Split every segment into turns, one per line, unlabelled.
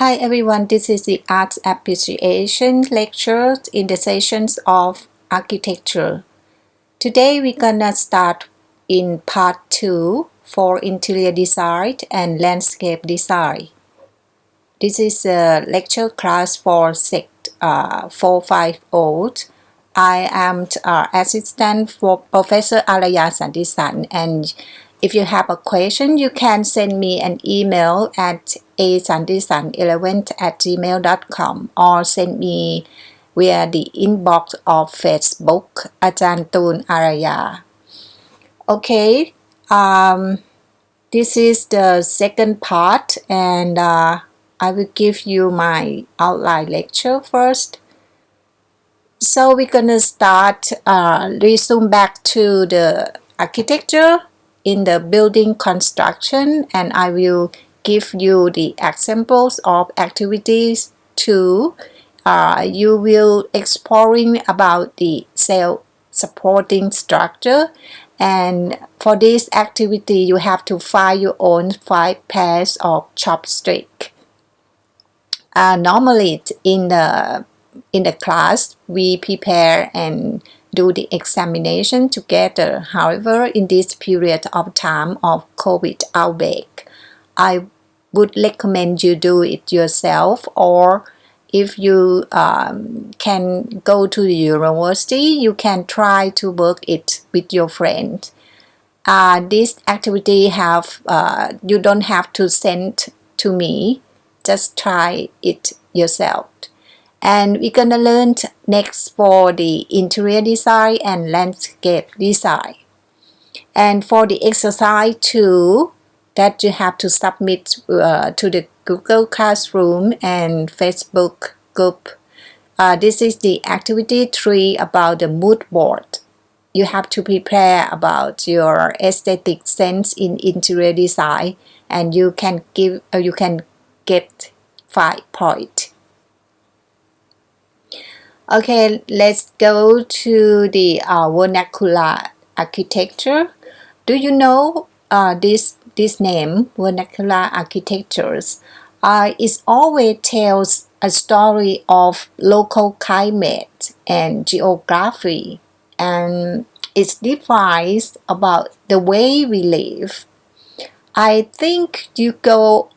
Hi everyone, this is the Art Appreciation lecture in the sessions of architecture. Today we're gonna start in part 2 for interior design and landscape design. This is a lecture class for sect 450. I am assistant for Professor Araya Santisan, and if you have a question, you can send me an email at asantisan11@gmail.com or send me via the inbox of Facebook Ajantun Araya. Okay, this is the second part, and I will give you my outline lecture first. So we're gonna start resume back to the architecture in the building construction, and I will give you the examples of activities too. You will exploring about the self-supporting structure, and for this activity you have to find your own 5 pairs of chopsticks. Normally in the class we prepare and do the examination together. However, in this period of time of COVID outbreak, I would recommend you do it yourself, or if you can go to the university, you can try to work it with your friend. This activity you don't have to send to me, just try it yourself. And we're gonna learn next for the interior design and landscape design. And for the exercise 2 that you have to submit to the Google Classroom and Facebook group, this is the activity 3 about the mood board. You have to prepare about your aesthetic sense in interior design, and you can get 5 points. Okay, let's go to the vernacular architecture. Do you know this name, vernacular architectures? It always tells a story of local climate and geography, and it defines about the way we live. I think you go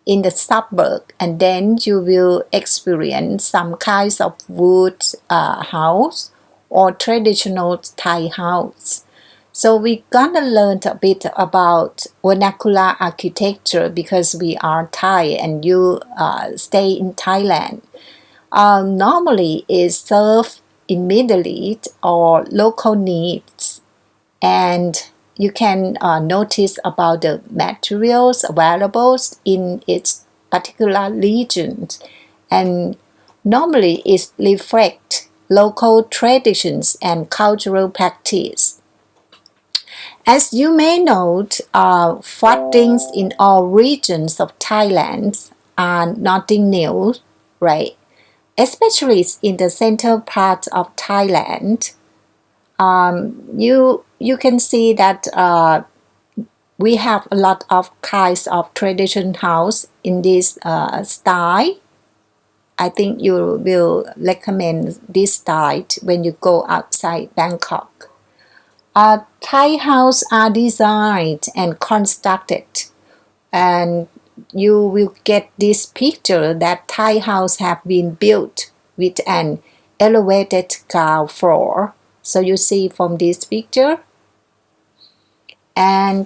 in the suburb, and then you will experience some kinds of wood house or traditional Thai house. So we're gonna learn a bit about vernacular architecture because we are Thai and you stay in Thailand. Normally it's served in Middle East or local needs, and you can notice about the materials available in its particular region, and normally it reflects local traditions and cultural practice. As you may note, floodings in all regions of Thailand are nothing new, right? Especially in the central part of Thailand. You can see that we have a lot of kinds of traditional house in this style. I think you will recommend this style when you go outside Bangkok. Thai houses are designed and constructed, and you will get this picture that Thai houses have been built with an elevated ground floor. So you see from this picture, and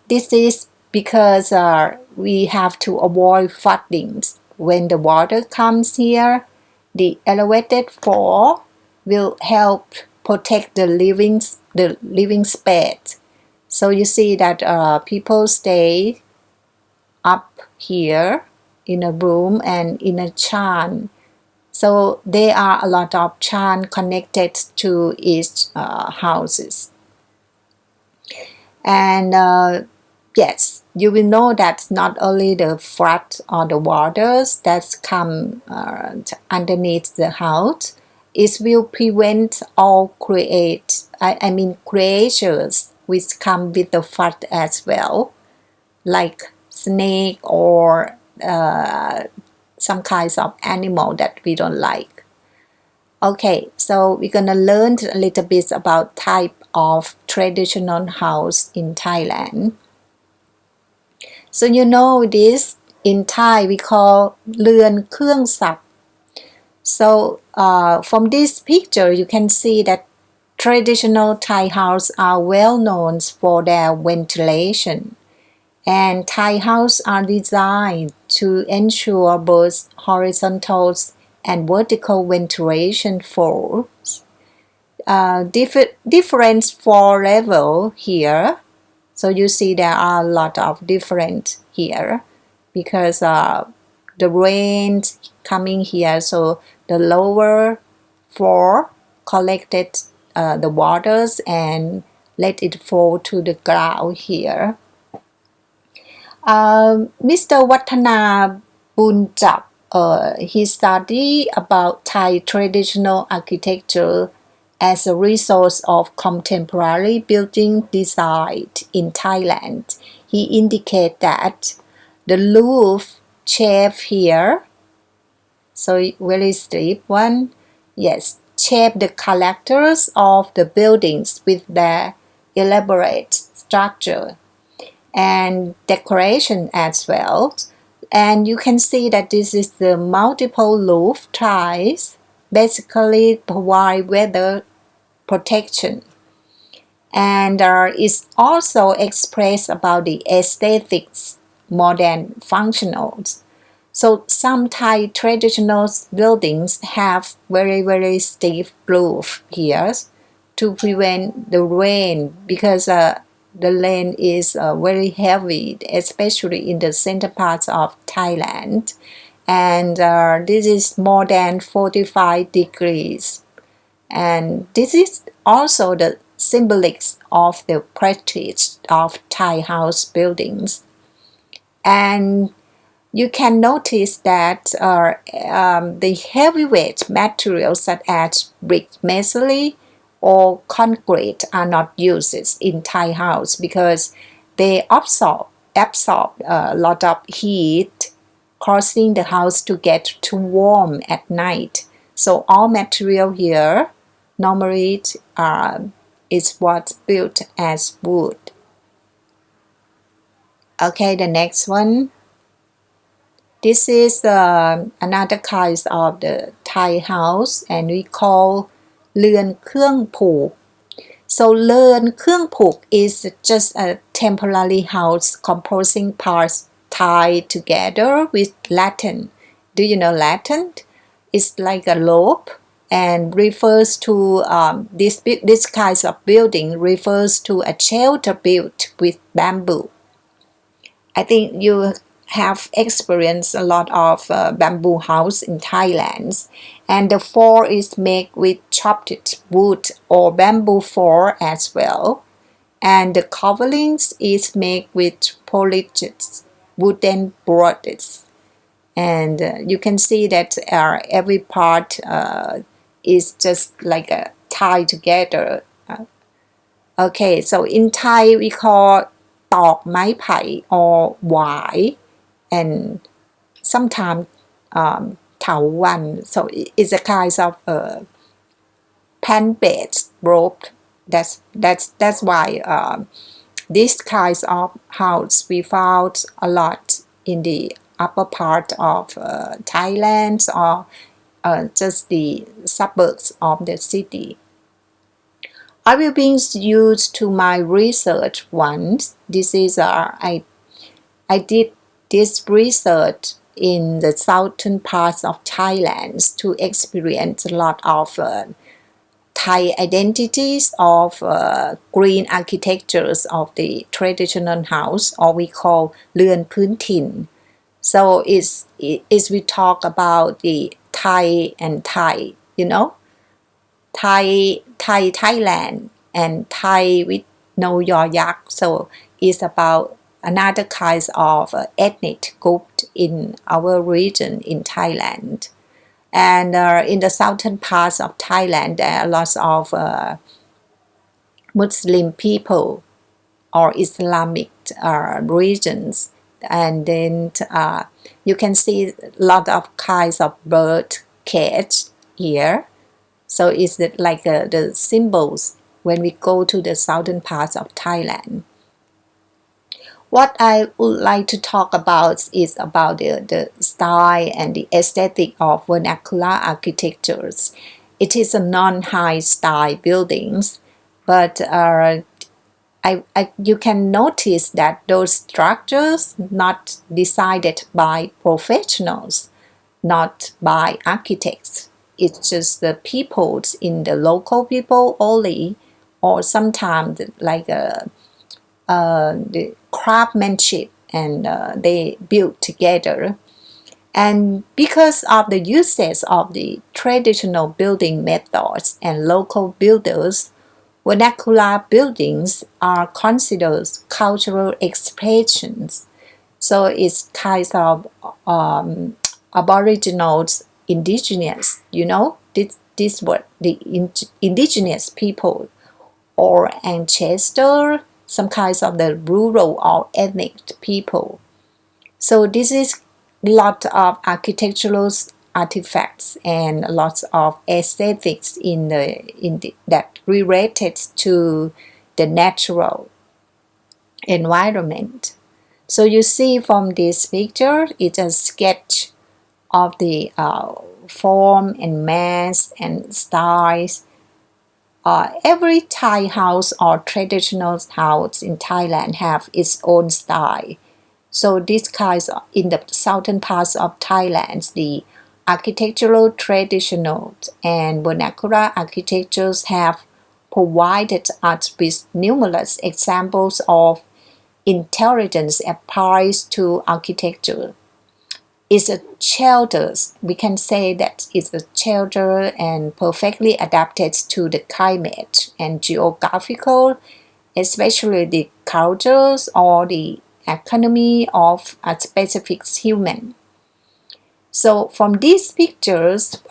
this is because we have to avoid floodings. When the water comes here, the elevated floor will help protect the living space. So you see that people stay up here in a room and in a chan. So there are a lot of chan connected to each houses. And yes, you will know that not only the flood or the waters that come underneath the house, it will prevent all creatures which come with the flood as well, like snake or some kinds of animal that we don't like. Okay, so we're gonna learn a little bit about type of traditional house in Thailand. So you know this, in Thai we call เรือนเครื่องศักดิ์ So from this picture you can see that traditional Thai houses are well known for their ventilation, and Thai houses are designed to ensure both horizontal and vertical ventilation flows. Different floor level here. So you see there are a lot of different here because the rain coming here, so the lower floor collected the waters and let it fall to the ground here. Mr. Watana Bunjak, he studied about Thai traditional architecture as a resource of contemporary building design in Thailand. He indicated that the roof shape here, so very steep one, yes, shape the characters of the buildings with their elaborate structure and decoration as well. And you can see that this is the multiple roof tiles basically provide weather protection, and is also expressed about the aesthetics more than functionals. So some Thai traditional buildings have very steep roof here to prevent the rain because the rain is very heavy, especially in the center parts of Thailand, and this is more than 45 degrees. And this is also the symbolic of the prestige of Thai house buildings. And you can notice that the heavyweight materials such as brick masonry or concrete are not used in Thai house because they absorb a lot of heat, causing the house to get too warm at night. So all material here normally is what's built as wood. Okay, the next one. This is another kind of the Thai house, and we call เรือนเครื่องผูก. So เรือนเครื่องผูก is just a temporary house composing parts tied together with Latin. Do you know Latin? It's like a rope and refers to this kind of building refers to a shelter built with bamboo. I think you have experienced a lot of bamboo house in Thailand, and the floor is made with chopped wood or bamboo floor as well, and the coverings is made with polished wooden boards, and you can see that every part is just like tied together. Okay, so in Thai we call ตอกไม้ไผ่ or หวาย and sometimes เถาวัลย์ so it's a kind of plant-based rope. That's why this kind of house we found a lot in the upper part of Thailand or just the suburbs of the city. I will bring you to my research once. This is I did this research in the southern parts of Thailand to experience a lot of Thai identities of green architectures of the traditional house, or we call เรือนพื้นถิ่น. So is we talk about the Thai and Thai, you know, Thailand and Thai with no yayak. So it's about another kind of ethnic group in our region in Thailand. And in the southern parts of Thailand, there are lots of Muslim people or Islamic regions, and then you can see a lot of kinds of bird cage here. So it's like the symbols when we go to the southern parts of Thailand. What I would like to talk about is about the style and the aesthetic of vernacular architectures. It is a non-high style buildings, but you can notice that those structures not decided by professionals, not by architects. It's just the peoples in the local people only, or sometimes like the craftsmanship, and they build together. And because of the usage of the traditional building methods and local builders, vernacular buildings are considered cultural expressions. So it's kind of aboriginals, indigenous, this word, the indigenous people, or ancestor, some kinds of the rural or ethnic people. So this is a lot of architectural artifacts and lots of aesthetics that related to the natural environment. So you see from this picture, it's a sketch of the form and mass and styles. Every Thai house or traditional house in Thailand have its own style. So these kinds in the southern parts of Thailand, the architectural traditionals and vernacular architectures have provided us with numerous examples of intelligence applied to architecture. It's a shelter. We can say that it's a shelter and perfectly adapted to the climate and geographical, especially the cultures or the economy of a specific human. So from these pictures,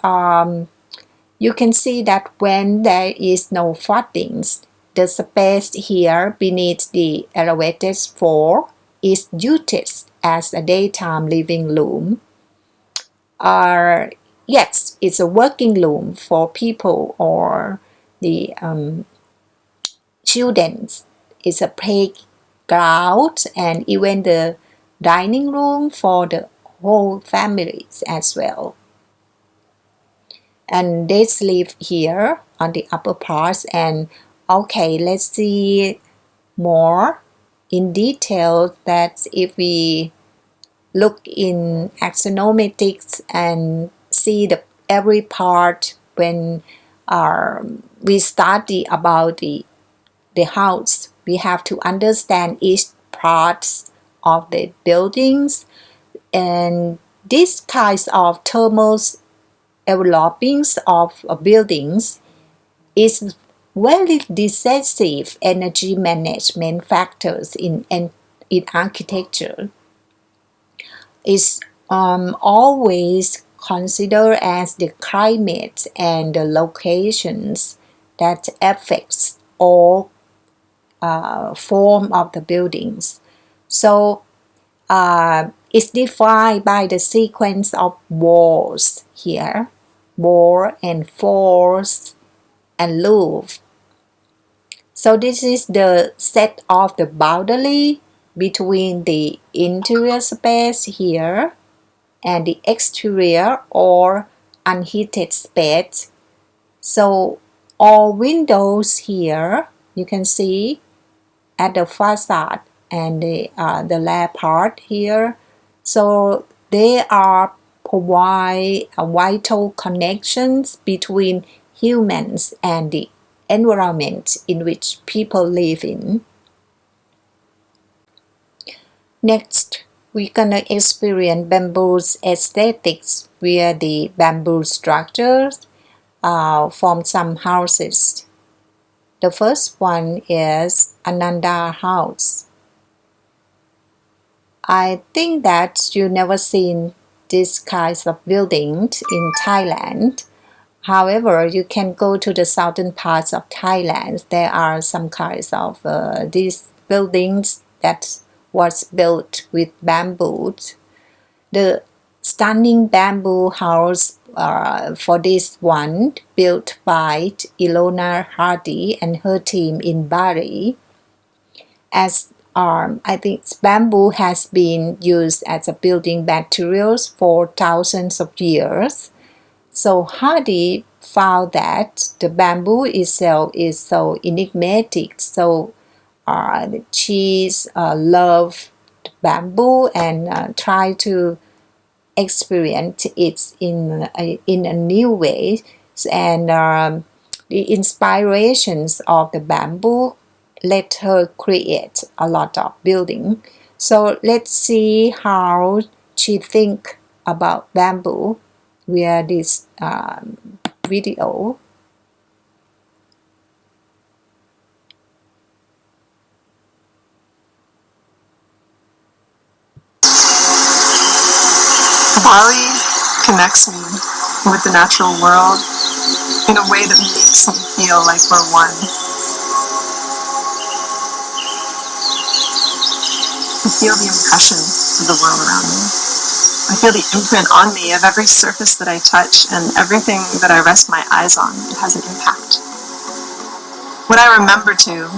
you can see that when there is no floodings, the space here beneath the elevated floor is used as a daytime living room. Yes, it's a working room for people or the children. It's a playground and even the dining room for the whole families as well. And they sleep here on the upper parts. And okay, let's see more in detail that if we look in axonometrics and see every part when we study about the house, we have to understand each part of the buildings, and these kinds of thermal developings of buildings is very decisive energy management factors in architecture. Is always considered as the climate and the locations that affects all form of the buildings. So it's defined by the sequence of walls here, wall and floors and roof. So this is the set of the boundary between the interior space here and the exterior or unheated space. So all windows here, you can see at the facade and the layer part here. So they are provide vital connections between humans and the environment in which people live in. Next, we're gonna experience bamboo's aesthetics via the bamboo structures from some houses. The first one is Ananda House. I think that you never seen these kinds of buildings in Thailand. However, you can go to the southern parts of Thailand. There are some kinds of these buildings that was built with bamboo. The stunning bamboo house for this one, built by Ilona Hardy and her team in Bali. As I think bamboo has been used as a building materials for thousands of years. So Hardy found that the bamboo itself is so enigmatic. So she loved bamboo and tried to experience it in a new way. And the inspirations of the bamboo let her create a lot of building. So let's see how she think about bamboo via this video.
Bali connects me with the natural world in a way that makes me feel like we're one. I feel the impression of the world around me. I feel the imprint on me of every surface that I touch, and everything that I rest my eyes on, it has an impact. When I remember to,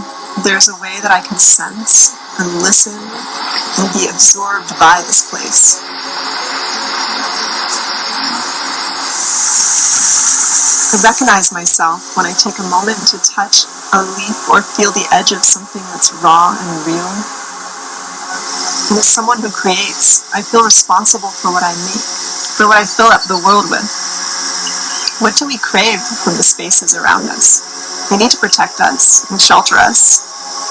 there's a way that I can sense and listen and be absorbed by this place. I recognize myself when I take a moment to touch a leaf or feel the edge of something that's raw and real. And as someone who creates, I feel responsible for what I make, for what I fill up the world with. What do we crave from the spaces around us? They need to protect us and shelter us,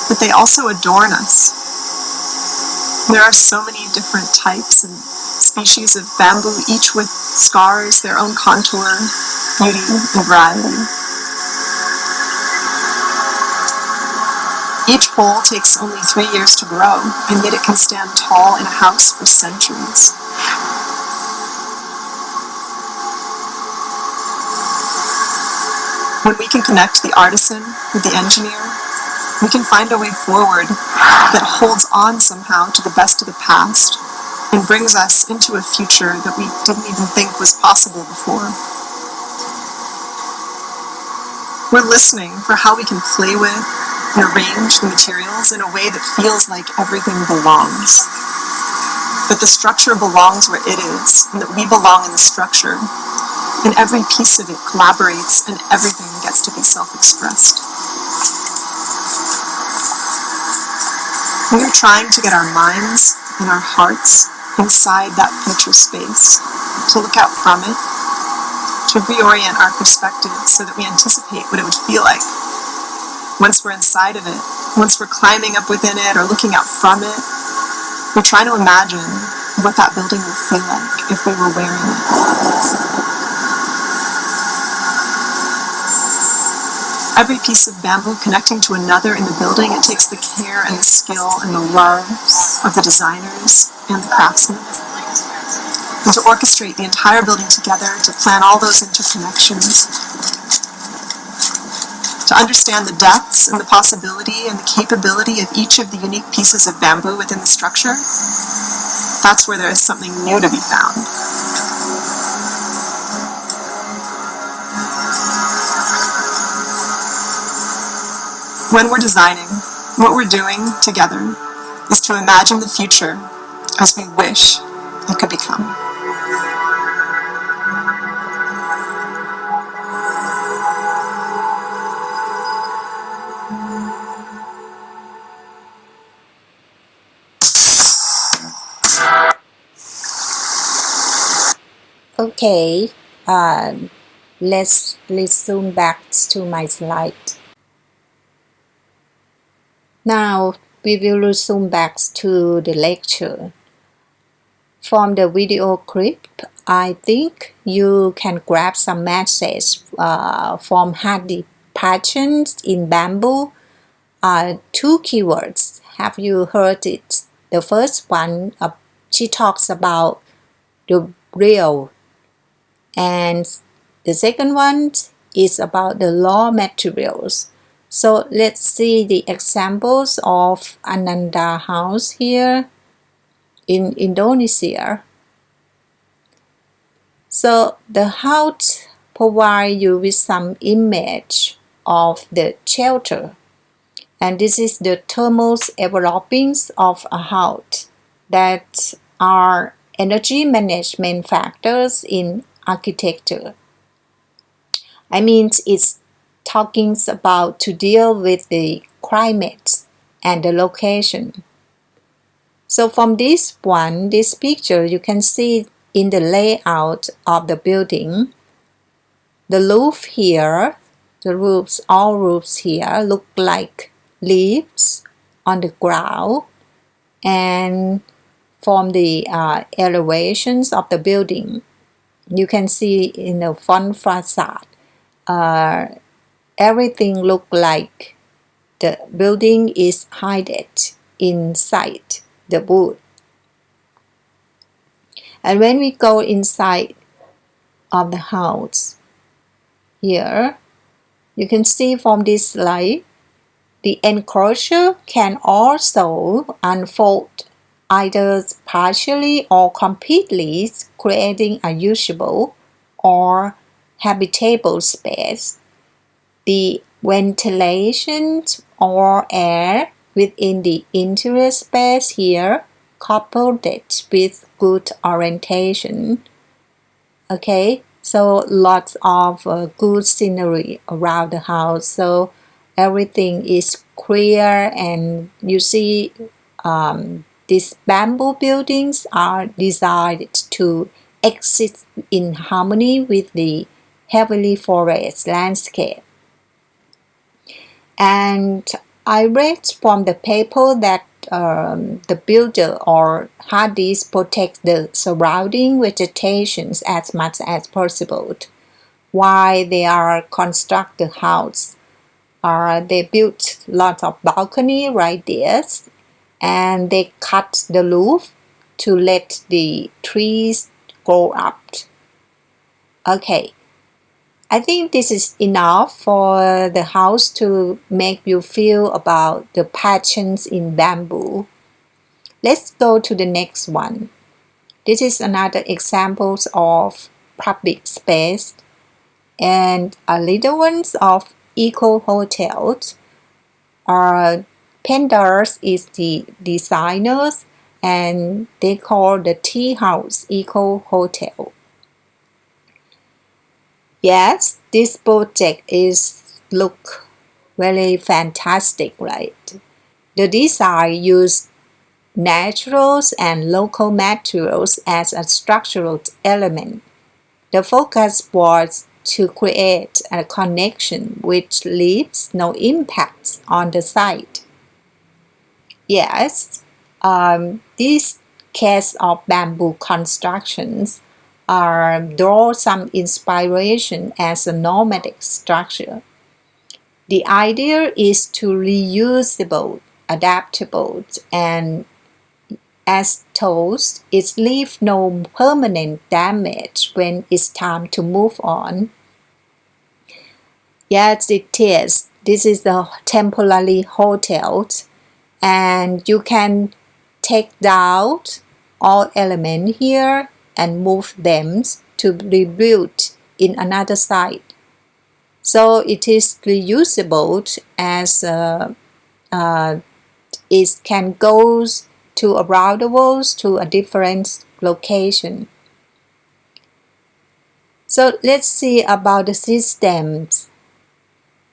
but they also adorn us. There are so many different types and species of bamboo, each with scars, their own contour, beauty, and variety. Each pole takes only 3 years to grow, and yet it can stand tall in a house for centuries. When we can connect the artisan with the engineer, we can find a way forward that holds on somehow to the best of the past and brings us into a future that we didn't even think was possible before. We're listening for how we can play with and arrange the materials in a way that feels like everything belongs. That the structure belongs where it is, and that we belong in the structure. And every piece of it collaborates, and everything gets to be self-expressed. We are trying to get our minds and our hearts inside that future space, to look out from it, to reorient our perspective so that we anticipate what it would feel like. Once we're inside of it, once we're climbing up within it or looking out from it, we're trying to imagine what that building would feel like if we were wearing it. Every piece of bamboo connecting to another in the building, it takes the care and the skill and the love of the designers and the craftsmen. And to orchestrate the entire building together, to plan all those interconnections, to understand the depths and the possibility and the capability of each of the unique pieces of bamboo within the structure, that's where there is something new to be found. When we're designing, what we're doing together is to imagine the future as we wish it could become.
Okay, let's zoom back to my slide. Now we will resume back to the lecture. From the video clip, I think you can grab some message from Hardy patterns in bamboo. Two keywords. Have you heard it? The first one, she talks about the real, and the second one is about the raw materials. So let's see the examples of Ananda house here in Indonesia. So the house provides you with some image of the shelter. And this is the thermal envelopings of a house that are energy management factors in architecture. I mean, it's talking about to deal with the climate and the location. So from this picture, you can see in the layout of the building, the roof here, all roofs here look like leaves on the ground, and from the elevations of the building, you can see in the front facade, everything look like the building is hidden inside the wood. And when we go inside of the house, here you can see from this slide, the enclosure can also unfold either partially or completely, creating a usable or habitable space. The ventilation or air within the interior space here, coupled with good orientation. Okay, so lots of good scenery around the house. So everything is clear, and you see these bamboo buildings are designed to exist in harmony with the heavily forest landscape. And I read from the paper that the builder or Hardis protect the surrounding vegetation as much as possible. While they are construct the house, they built lots of balcony right there, and they cut the roof to let the trees grow up. Okay, I think this is enough for the house to make you feel about the patterns in bamboo. Let's go to the next one. This is another example of public space and a little ones of eco hotels. Penders is the designers, and they call the tea house eco hotel. Yes, this project look very fantastic, right? The design used naturals and local materials as a structural element. The focus was to create a connection which leaves no impact on the site. Yes, these case of bamboo constructions draw some inspiration as a nomadic structure. The idea is to reusable, adaptable, and as told, it leaves no permanent damage when it's time to move on. Yes, it is. This is a temporary hotel, and you can take down all elements here and move them to rebuild in another site. So it is reusable as it can go to around the world to a different location. So let's see about the systems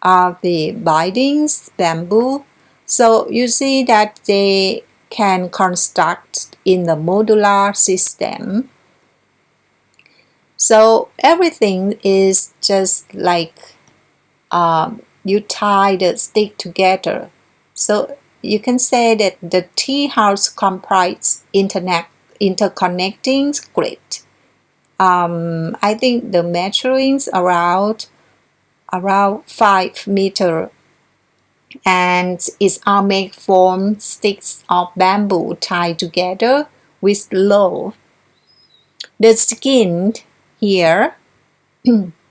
of the bindings bamboo. So you see that they can construct in the modular system. So everything is just like you tie the stick together. So you can say that the tea house comprises interconnecting grid. I think the measurings around 5 meter, and it's all made from sticks of bamboo tied together with love. The skin here,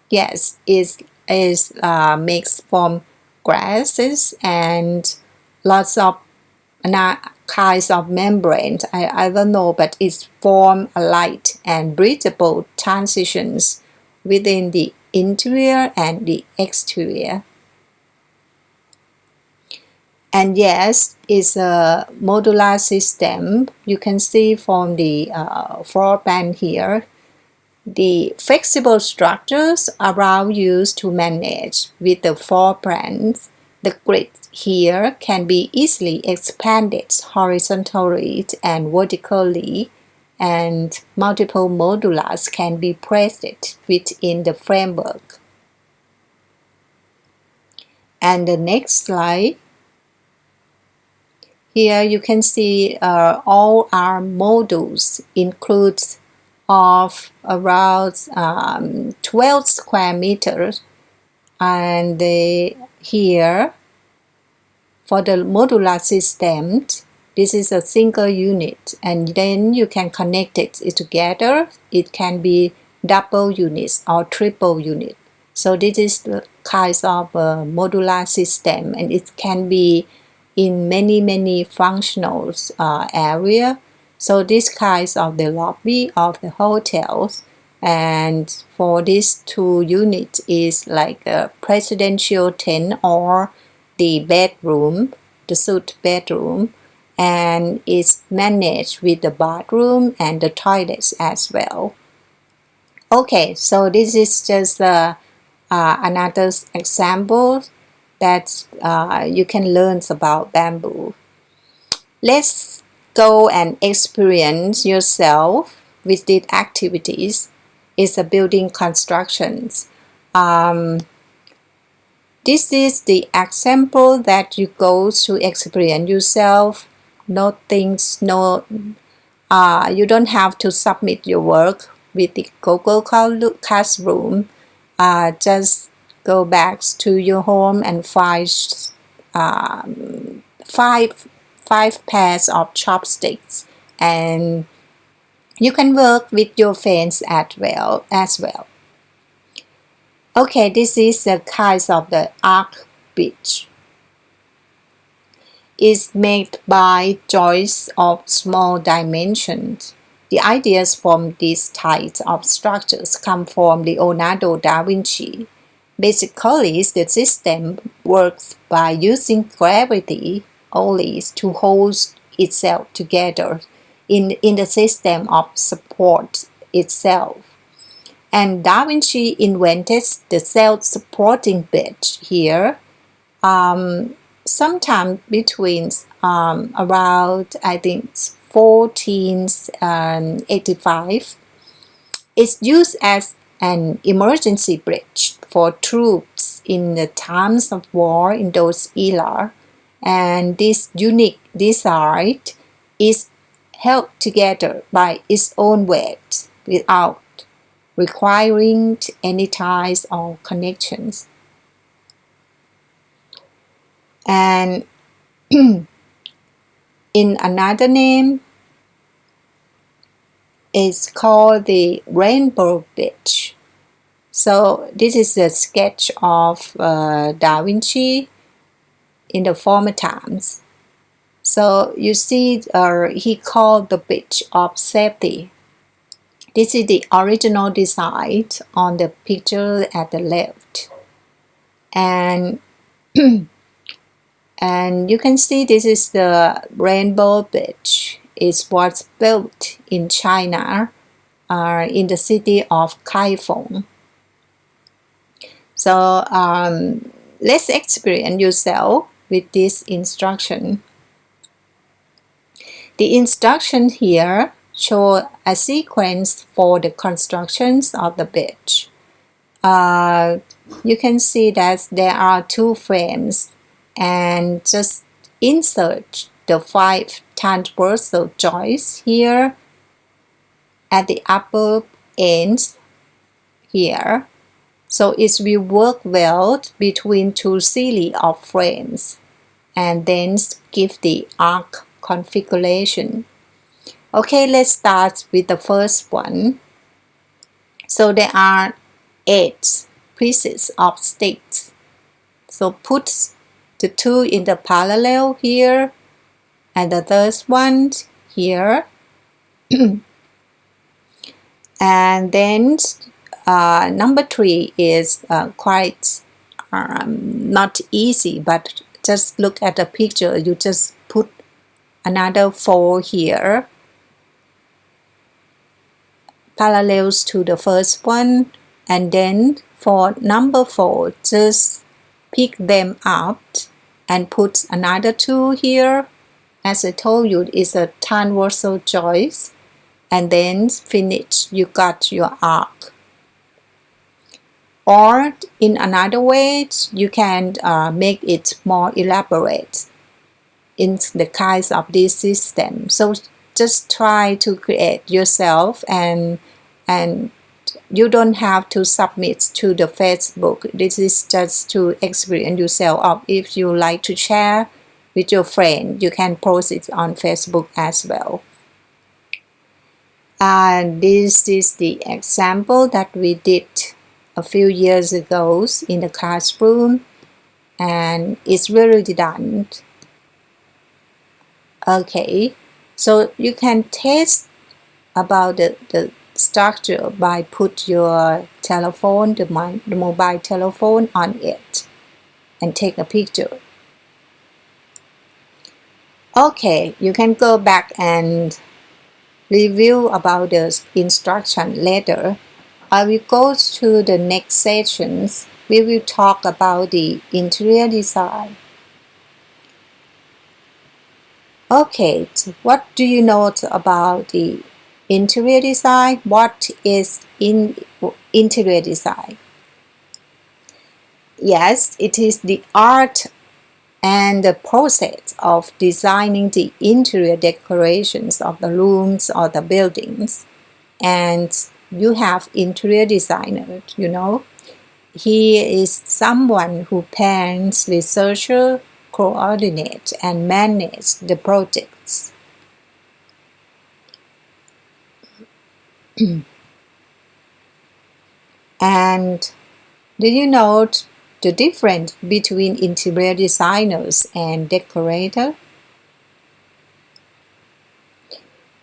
yes, is made from grasses and lots of kinds of membranes. I don't know, but it forms a light and breathable transitions within the interior and the exterior. And yes, it's a modular system. You can see from the floor plan here. The flexible structures are used to manage with the floor plans. The grid here can be easily expanded horizontally and vertically, and multiple modulars can be placed within the framework. And the next slide. Here you can see all our modules includes of around 12 square meters, and here for the modular system, this is a single unit, and then you can connect it together. It can be double units or triple unit. So this is the kind of modular system, and it can be in many functional area. So this kind of the lobby of the hotels, and for these two units is like a presidential tent or the bedroom, the suite bedroom, and it's managed with the bathroom and the toilets as well. Okay, so this is just another example that you can learn about bamboo. Let's go and experience yourself with these activities. It's a building constructions. This is the example that you go to experience yourself. No things, you don't have to submit your work with the Google Classroom. Just go back to your home and find five pairs of chopsticks, and you can work with your friends as well. Okay, this is the kind of the arc bridge. It's made by joists of small dimensions. The ideas from these types of structures come from Leonardo da Vinci. Basically, the system works by using gravity only to hold itself together in the system of support itself. And Da Vinci invented the self-supporting bridge here sometime between around, I think, 1485. It's used as an emergency bridge for troops in the times of war in those era, and this unique design is held together by its own weight without requiring any ties or connections. And in another name, it's called the Rainbow Bridge. So this is a sketch of Da Vinci in the former times. So you see he called the bridge of safety. This is the original design on the picture at the left. And and you can see this is the Rainbow Bridge. It was built in China, in the city of Kaifeng. So let's experience yourself with this instruction. The instruction here show a sequence for the constructions of the bridge. You can see that there are two frames, and just insert the 5 transversal joints here at the upper ends here. So it will work well between two series of frames, and then give the arc configuration. Okay, let's start with the first one. So there are 8 pieces of sticks. So put the two in the parallel here, and the third one here. And then number 3 is quite not easy, but just look at the picture. You just put another 4 here, parallels to the first one, and then for number 4, just pick them up and put another 2 here. As I told you, it's a transversal joist, and then finish, you got your arc. Or in another way, you can make it more elaborate in the kinds of this system. So just try to create yourself, and you don't have to submit to the Facebook. This is just to experience yourself. Or if you like to share with your friend, you can post it on Facebook as well. And this is the example that we did a few years ago in the classroom, and it's really done. Okay, so you can test about the structure by put your telephone, the mobile telephone on it and take a picture. Okay, you can go back and review about the instruction later. I will go to the next sessions. We will talk about the interior design. Okay, what do you know about the interior design? What is interior design? Yes, it is the art and the process of designing the interior decorations of the rooms or the buildings. And you have interior designer, you know. He is someone who plans, researches, coordinates, and manages the projects. And do you know the difference between interior designers and decorators?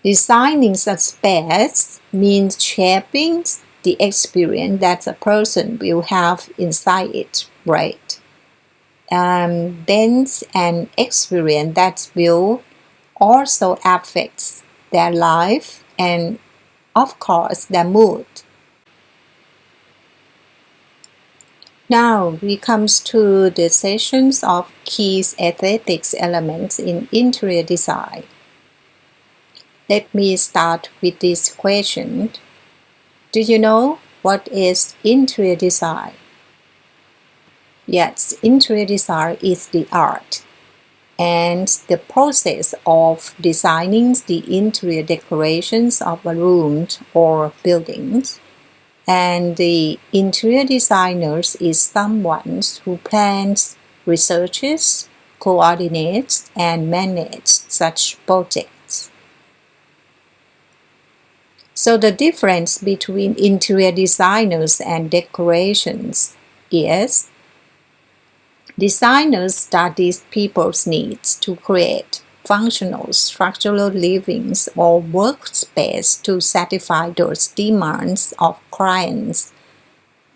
Designing a space means shaping the experience that a person will have inside it, right? Then an experience that will also affect their life and, of course, their mood. Now we come to the sessions of key aesthetics elements in interior design. Let me start with this question. Do you know what is interior design? Yes, interior design is the art and the process of designing the interior decorations of a room or buildings. And the interior designers is someone who plans, researches, coordinates, and manages such projects. So the difference between interior designers and decorations is designers study people's needs to create functional structural livings or workspace to satisfy those demands of clients,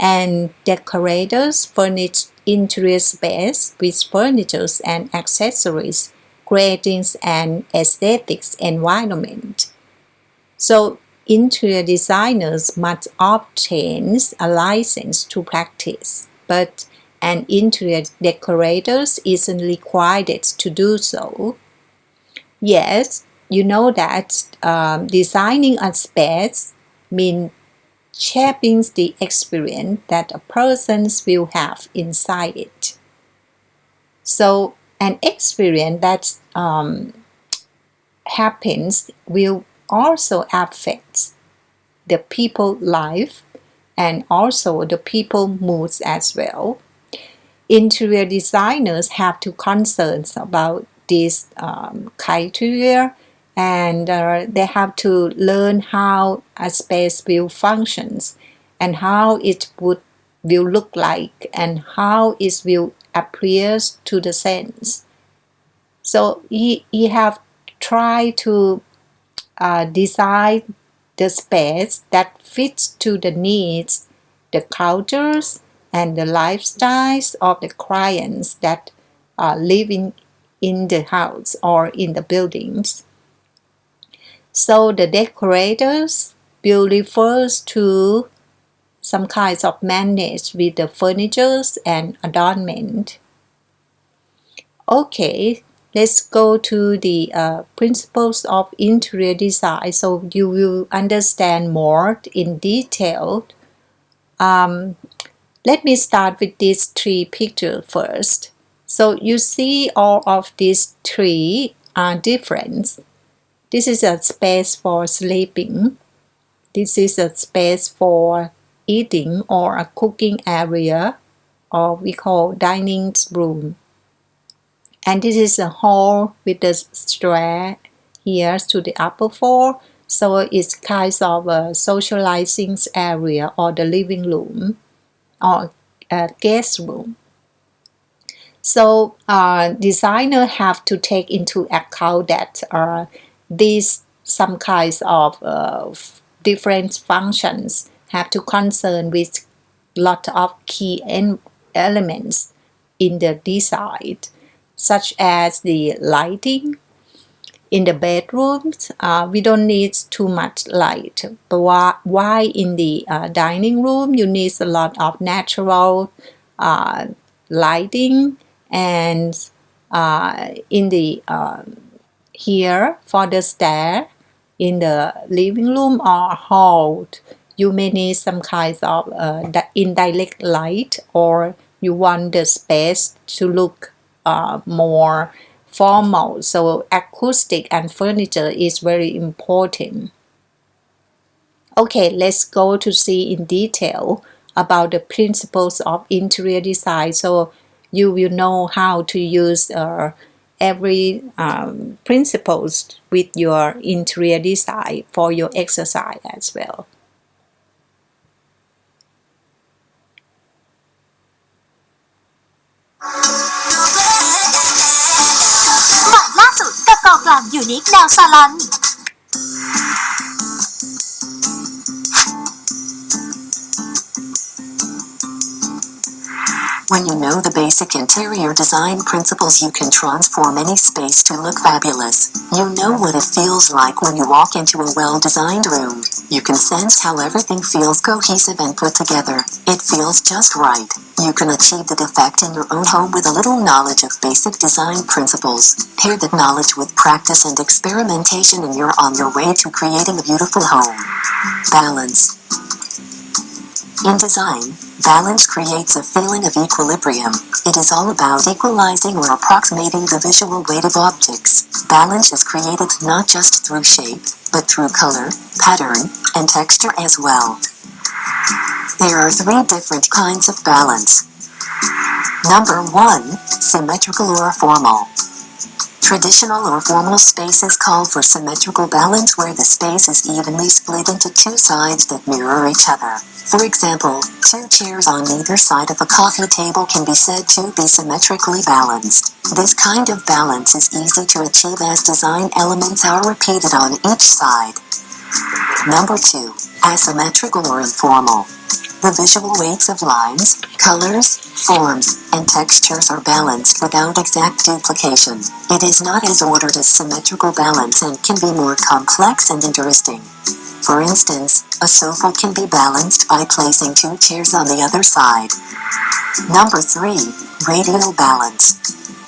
and decorators furnish interior space with furniture and accessories, creating an aesthetic environment. So interior designers must obtain a license to practice, but an interior decorator isn't required to do so. Yes, you know that designing a space means shaping the experience that a person will have inside it. So an experience that happens will also affect the people's life and also the people's moods as well. Interior designers have to concern about this criteria, and they have to learn how a space will function and how it will look like and how it will appears to the sense. So he have tried to design the space that fits to the needs, the cultures, and the lifestyles of the clients that live in the house or in the buildings. So the decorators will refers to some kinds of managed with the furnitures and adornment. Okay, let's go to the principles of interior design so you will understand more in detail. Let me start with these three pictures first. So you see all of these three are different. This is a space for sleeping. This is a space for eating or a cooking area, or we call dining room. And this is a hall with the stair here to the upper floor. So it's kind of a socializing area or the living room or a guest room. So designers have to take into account that these some kinds of different functions have to concern with lot of key elements in the design, such as the lighting. In the bedrooms, we don't need too much light, but why in the dining room you need a lot of natural lighting, and in the here for the stair in the living room or hall, you may need some kinds of indirect light, or you want the space to look more formal. So acoustic and furniture is very important. Okay, let's go to see in detail about the principles of interior design, so you will know how to use every principles with your interior design for your exercise as well.
ใหม่ล่าสุดกับกองกลางยูนิคแนวซาลอน
When you know the basic interior design principles, you can transform any space to look fabulous. You know what it feels like when you walk into a well-designed room. You can sense how everything feels cohesive and put together. It feels just right. You can achieve that effect in your own home with a little knowledge of basic design principles. Pair that knowledge with practice and experimentation, and you're on your way to creating a beautiful home. Balance. In design, balance creates a feeling of equilibrium. It is all about equalizing or approximating the visual weight of objects. Balance is created not just through shape, but through color, pattern, and texture as well. There are three different kinds of balance. Number 1, symmetrical or formal. Traditional or formal spaces call for symmetrical balance, where the space is evenly split into two sides that mirror each other. For example, two chairs on either side of a coffee table can be said to be symmetrically balanced. This kind of balance is easy to achieve as design elements are repeated on each side. Number 2, asymmetrical or informal. The visual weights of lines, colors, forms, and textures are balanced without exact duplication. It is not as ordered as symmetrical balance and can be more complex and interesting. For instance, a sofa can be balanced by placing two chairs on the other side. Number 3, radial balance.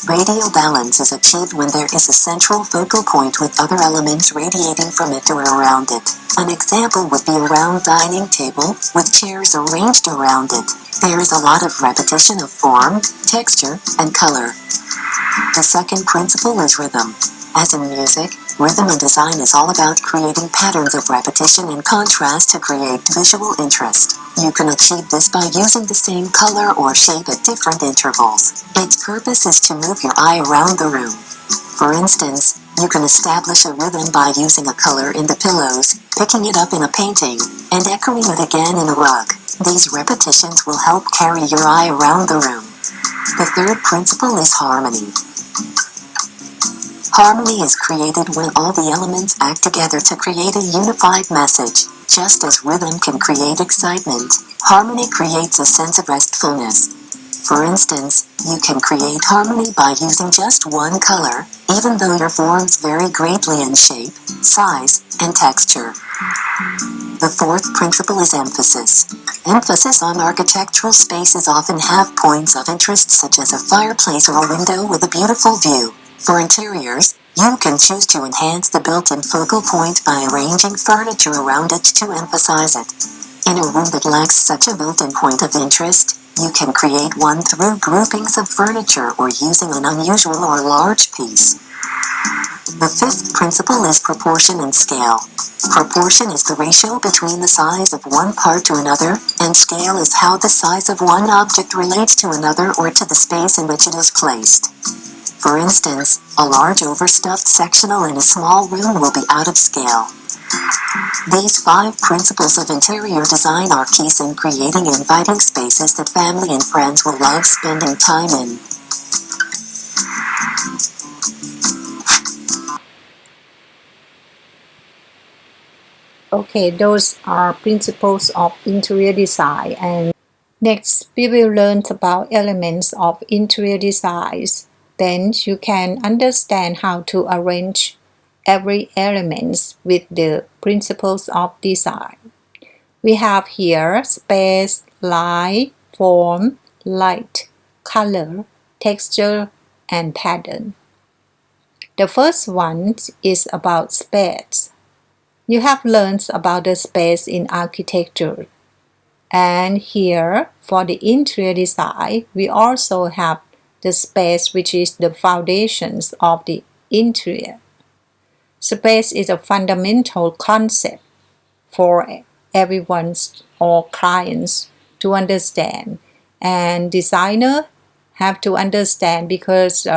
Radial balance is achieved when there is a central focal point with other elements radiating from it or around it. An example would be a round dining table, with chairs arranged around it. There is a lot of repetition of form, texture, and color. The second principle is rhythm. As in music, rhythm in design is all about creating patterns of repetition and contrast to create visual interest. You can achieve this by using the same color or shape at different intervals. Its purpose is to move your eye around the room. For instance, you can establish a rhythm by using a color in the pillows, picking it up in a painting, and echoing it again in a rug. These repetitions will help carry your eye around the room. The third principle is harmony. Harmony is created when all the elements act together to create a unified message. Just as rhythm can create excitement, harmony creates a sense of restfulness. For instance, you can create harmony by using just one color, even though your forms vary greatly in shape, size, and texture. The fourth principle is emphasis. Emphasis on architectural spaces often have points of interest such as a fireplace or a window with a beautiful view. For interiors, you can choose to enhance the built-in focal point by arranging furniture around it to emphasize it. In a room that lacks such a built-in point of interest, you can create one through groupings of furniture or using an unusual or large piece. The fifth principle is proportion and scale. Proportion is the ratio between the size of one part to another, and scale is how the size of one object relates to another or to the space in which it is placed. For instance, a large overstuffed sectional in a small room will be out of scale. These 5 principles of interior design are keys in creating inviting spaces that family and friends will love spending time in.
Okay, those are principles of interior design. And next, we will learn about elements of interior designs. Then you can understand how to arrange every element with the principles of design. We have here space, light, form, light, color, texture, and pattern. The first one is about space. You have learned about the space in architecture. And here, for the interior design, we also have the space which is the foundations of the interior. Space is a fundamental concept for everyone's or clients to understand, and designers have to understand because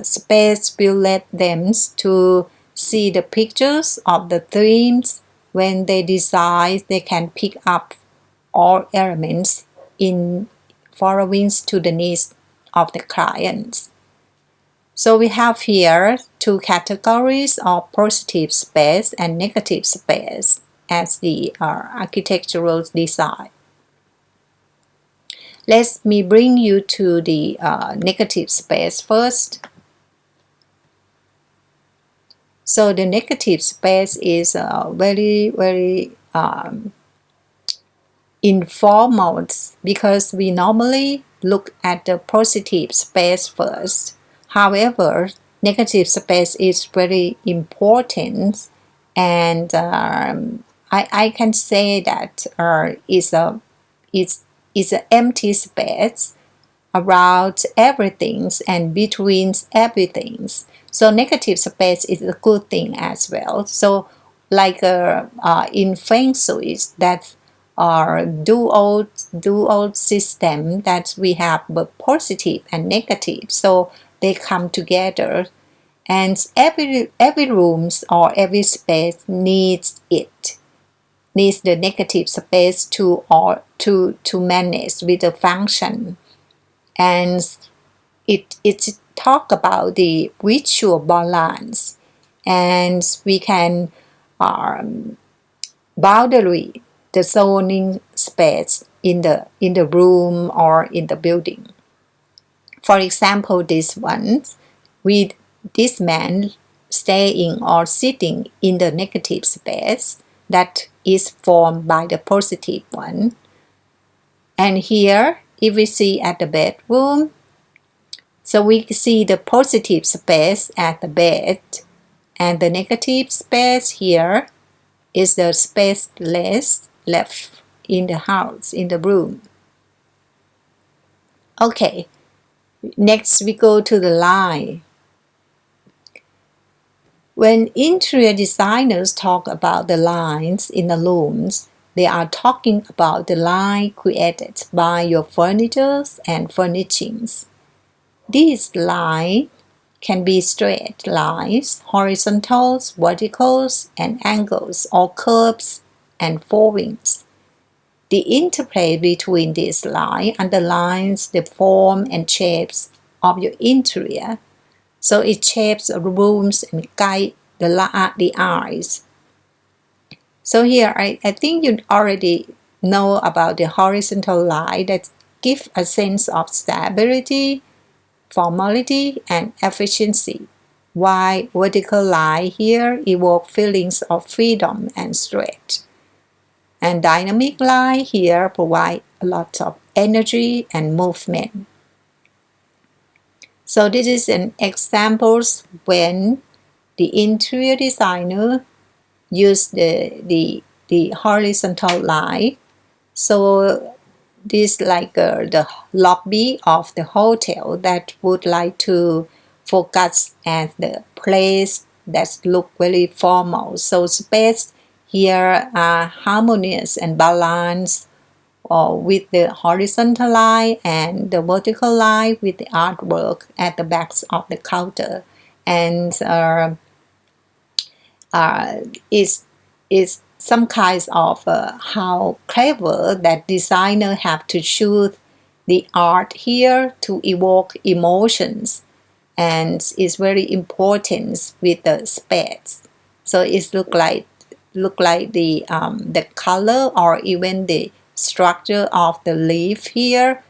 space will let them to see the pictures of the themes. When they design, they can pick up all elements in following to the needs of the clients. So we have here 2 categories of positive space and negative space as the architectural design. Let me bring you to the negative space first. So the negative space is very informal because we normally look at the positive space first. However, negative space is very important, and I can say that it's an empty space around everything and between everything. So negative space is a good thing as well. So like in Feng Shui, that are dual system that we have both positive and negative. So they come together, and every rooms or every space needs the negative space to manage with the function. And it talk about the visual balance, and we can boundary the zoning space in the room or in the building. For example, this one, with this man staying or sitting in the negative space that is formed by the positive one. And here, if we see at the bedroom, so we see the positive space at the bed, and the negative space here is the space left in the house, in the room. Okay, next we go to the line. When interior designers talk about the lines in the rooms, they are talking about the line created by your furniture and furnishings. These lines can be straight lines, horizontals, verticals, and angles, or curves and foldings. The interplay between these lines underlines the form and shapes of your interior. So it shapes rooms and guides the eyes. So here, I think you already know about the horizontal line that give a sense of stability, formality, and efficiency, while vertical line here evoke feelings of freedom and stretch. And dynamic line here provide a lot of energy and movement. So this is an examples when the interior designer use the horizontal line. So this like the lobby of the hotel that would like to focus at the place that look very formal. So space here are harmonious and balanced with the horizontal line and the vertical line with the artwork at the backs of the counter. And is some kinds of how clever that designer have to choose the art here to evoke emotions, and it's very important with the space. So it look like the color or even the structure of the leaf here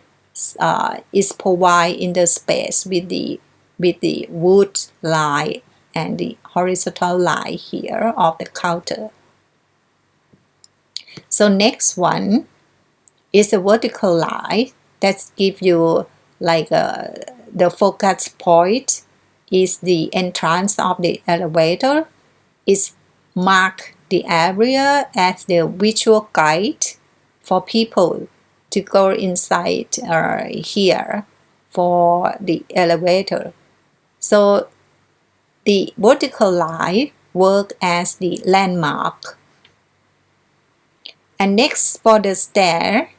is provided in the space with the wood line and the horizontal line here of the counter. So next one is a vertical line that give you like the focus point is the entrance of the elevator. It mark the area as the visual guide for people to go inside here for the elevator. So the vertical line work as the landmark. And next for the stair,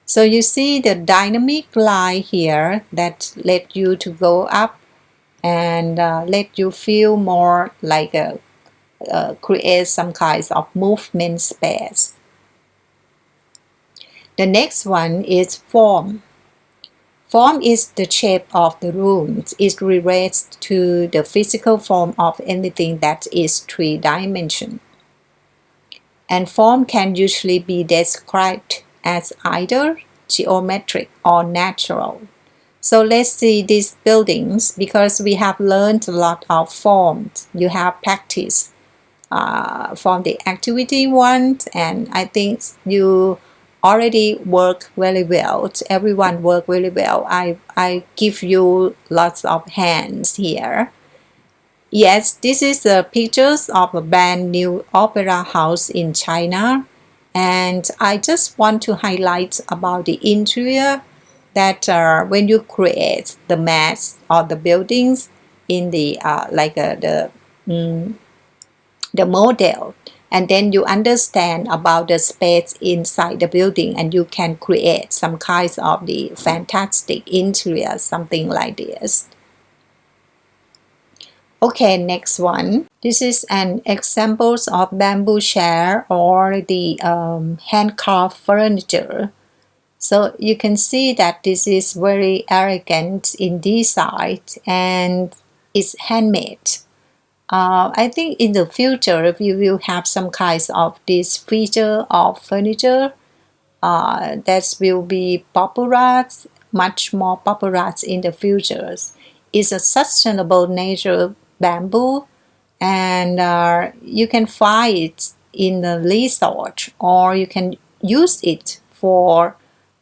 so you see the dynamic line here that let you to go up and let you feel more like create some kinds of movement space. The next one is form. Form is the shape of the room. It relates to the physical form of anything that is three-dimensional. And form can usually be described as either geometric or natural. So let's see these buildings because we have learned a lot of forms. You have practiced from the activity one, and I think you already work very well. Everyone work very well. I give you lots of hands here. Yes, this is the pictures of a brand new opera house in China, and I just want to highlight about the interior that when you create the mass or the buildings in the the model, and then you understand about the space inside the building, and you can create some kinds of the fantastic interior, something like this. Okay, next one. This is an example of bamboo chair or the hand-carved furniture. So you can see that this is very elegant in design and it's handmade. I think in the future we will have some kinds of this feature of furniture that will be popular, much more popular in the future. It's a sustainable nature bamboo, and you can find it in the resort or you can use it for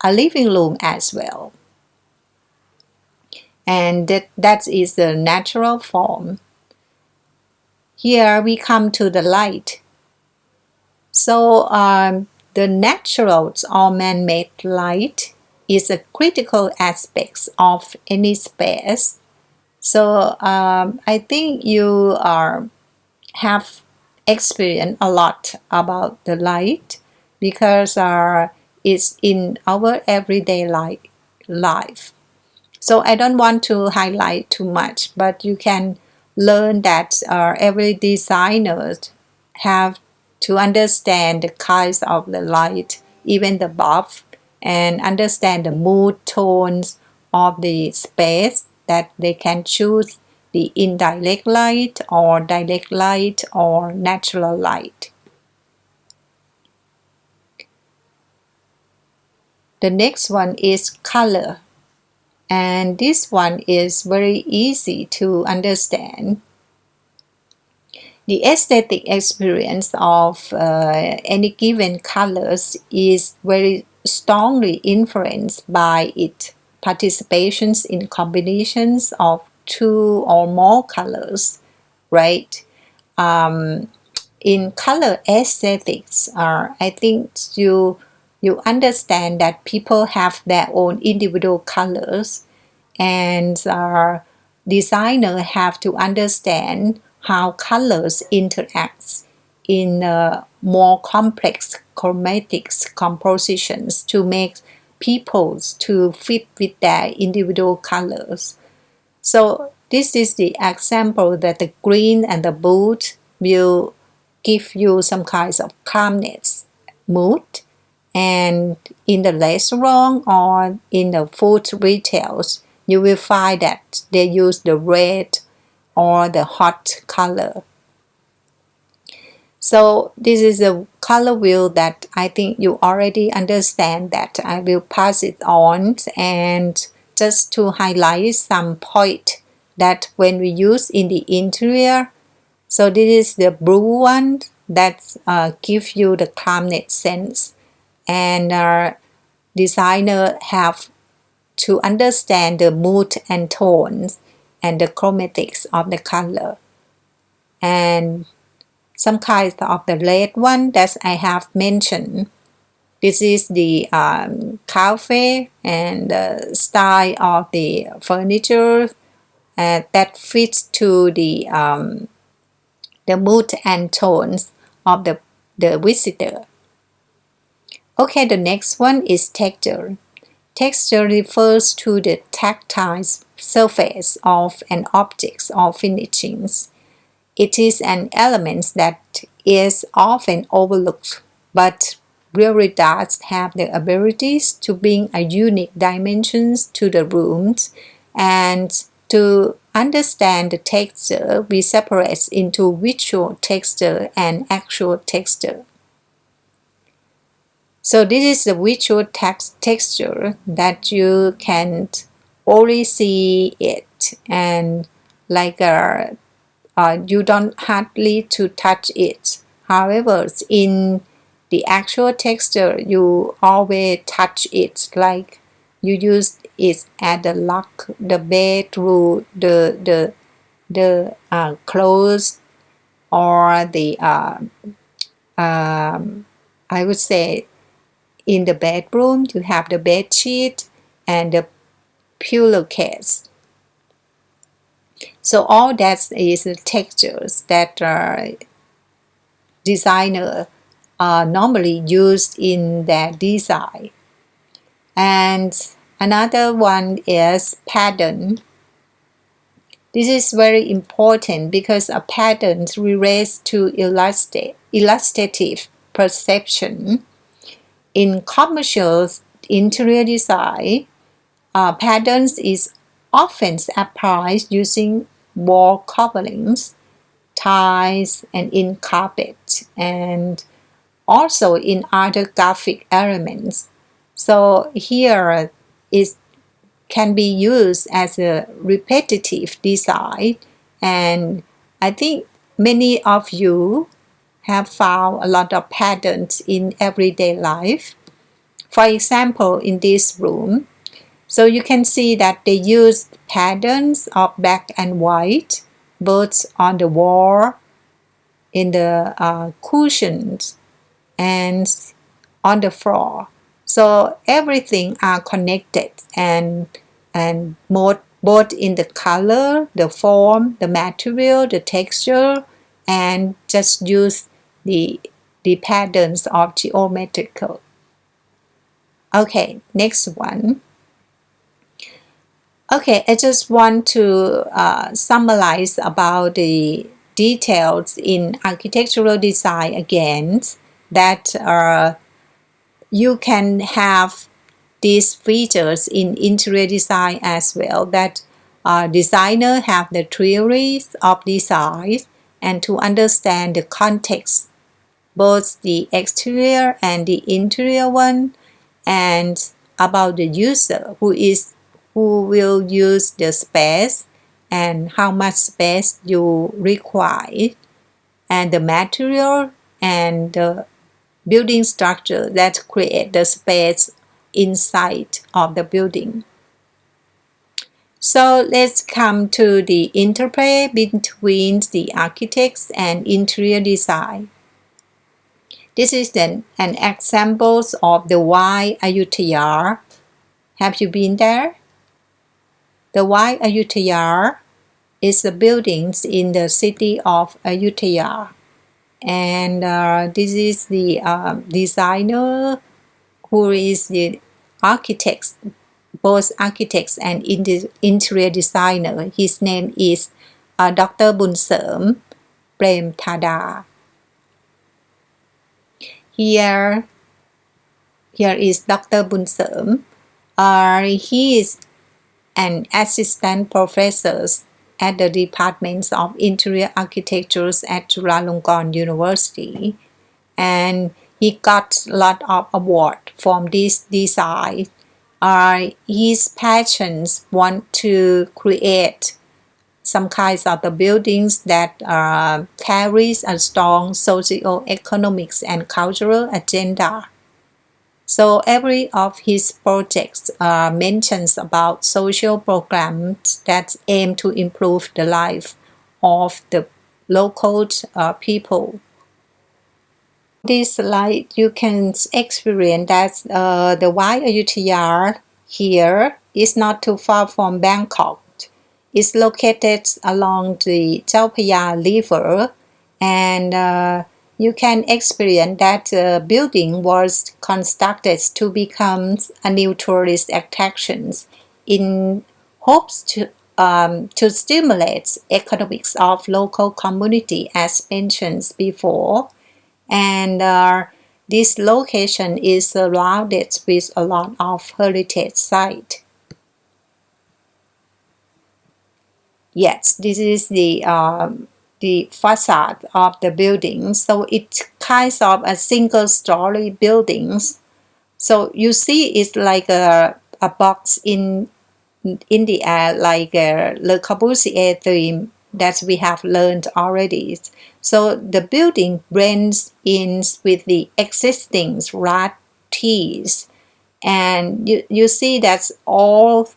a living room as well. And that is the natural form. Here we come to the light. So the natural or man-made light is a critical aspect of any space. So I think you have experienced a lot about the light because it's in our everyday life. So I don't want to highlight too much, but you can learn that every designer have to understand the kinds of the light even the buff, and understand the mood tones of the space, that they can choose the indirect light or direct light or natural light. The next one is color, and this one is very easy to understand. The aesthetic experience of any given colors is very strongly influenced by its participations in combinations of two or more colors, right? In color aesthetics, I think you understand that people have their own individual colors, and designers have to understand how colors interact in more complex chromatic compositions to make peoples to fit with their individual colors. So this is the example that the green and the blue will give you some kinds of calmness mood, and in the restaurant or in the food retails, you will find that they use the red or the hot color. So this is a color wheel that I think you already understand, that I will pass it on, and just to highlight some point that when we use in the interior. So this is the blue one that gives you the calmness sense, and designer have to understand the mood and tones and the chromatics of the color. And some kinds of the red one that I have mentioned. This is the cafe and the style of the furniture that fits to the mood and tones of the visitor. Okay, the next one is texture. Texture refers to the tactile surface of an object or finishings. It is an element that is often overlooked, but really does have the abilities to bring a unique dimensions to the rooms. And to understand the texture, we separate into visual texture and actual texture. So this is the visual texture that you can only see it, and like you don't hardly to touch it. However, in the actual texture, you always touch it, like you use it at the lock, the bedroom, the clothes, or the I would say in the bedroom you have the bed sheet and the pillowcase. So all that is the textures that designers normally used in their design. And another one is pattern. This is very important because a pattern relates to illustrative perception. In commercial interior design, patterns is often applied using wall coverings, tiles, and in carpet, and also in other graphic elements. So here it can be used as a repetitive design, and I think many of you have found a lot of patterns in everyday life. For example, in this room, so you can see that they use patterns of black and white, both on the wall, in the cushions, and on the floor. So everything are connected, and both in the color, the form, the material, the texture, and just use the patterns of geometrical. Okay, next one. Okay, I just want to summarize about the details in architectural design again, that you can have these features in interior design as well, that designers have the theories of design and to understand the context, both the exterior and the interior one, and about the user who will use the space and how much space you require, and the material and the building structure that create the space inside of the building. So let's come to the interplay between the architects and interior design. This is an example of the White Ayutthaya. Have you been there? The White Ayutthaya is the buildings in the city of Ayutthaya. And this is the designer who is the architects, both architects and interior designer. His name is Dr. Bunserm Prem Thada. Here is Dr. Bunserm. He is an assistant professor at the Department of Interior Architecture at Chulalongkorn University, and he got a lot of awards from this design. His passions want to create some kinds of the buildings that carries a strong socio-economics and cultural agenda. So every of his projects mentions about social programs that aim to improve the life of the local people. This slide, you can experience that the White Ayutthaya here is not too far from Bangkok. It's located along the Chao Phraya River, and you can experience that the building was constructed to become a new tourist attraction in hopes to stimulate economics of local community as mentioned before. And this location is surrounded with a lot of heritage sites. Yes, this is the facade of the building. So it's kind of a single-story buildings. So you see, it's like a box in the air, like Le Corbusier theme that we have learned already. So the building blends in with the existing tees, and you see that all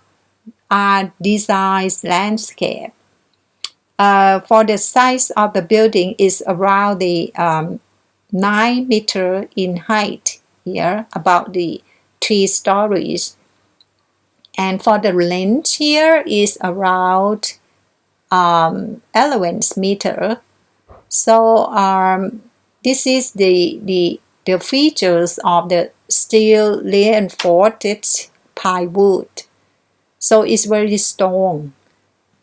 are designed landscape. For the size of the building is around the 9 meter in height here, about the 3 stories. And for the length here is around 11 meter. So this is the features of the steel reinforced plywood. So it's very strong.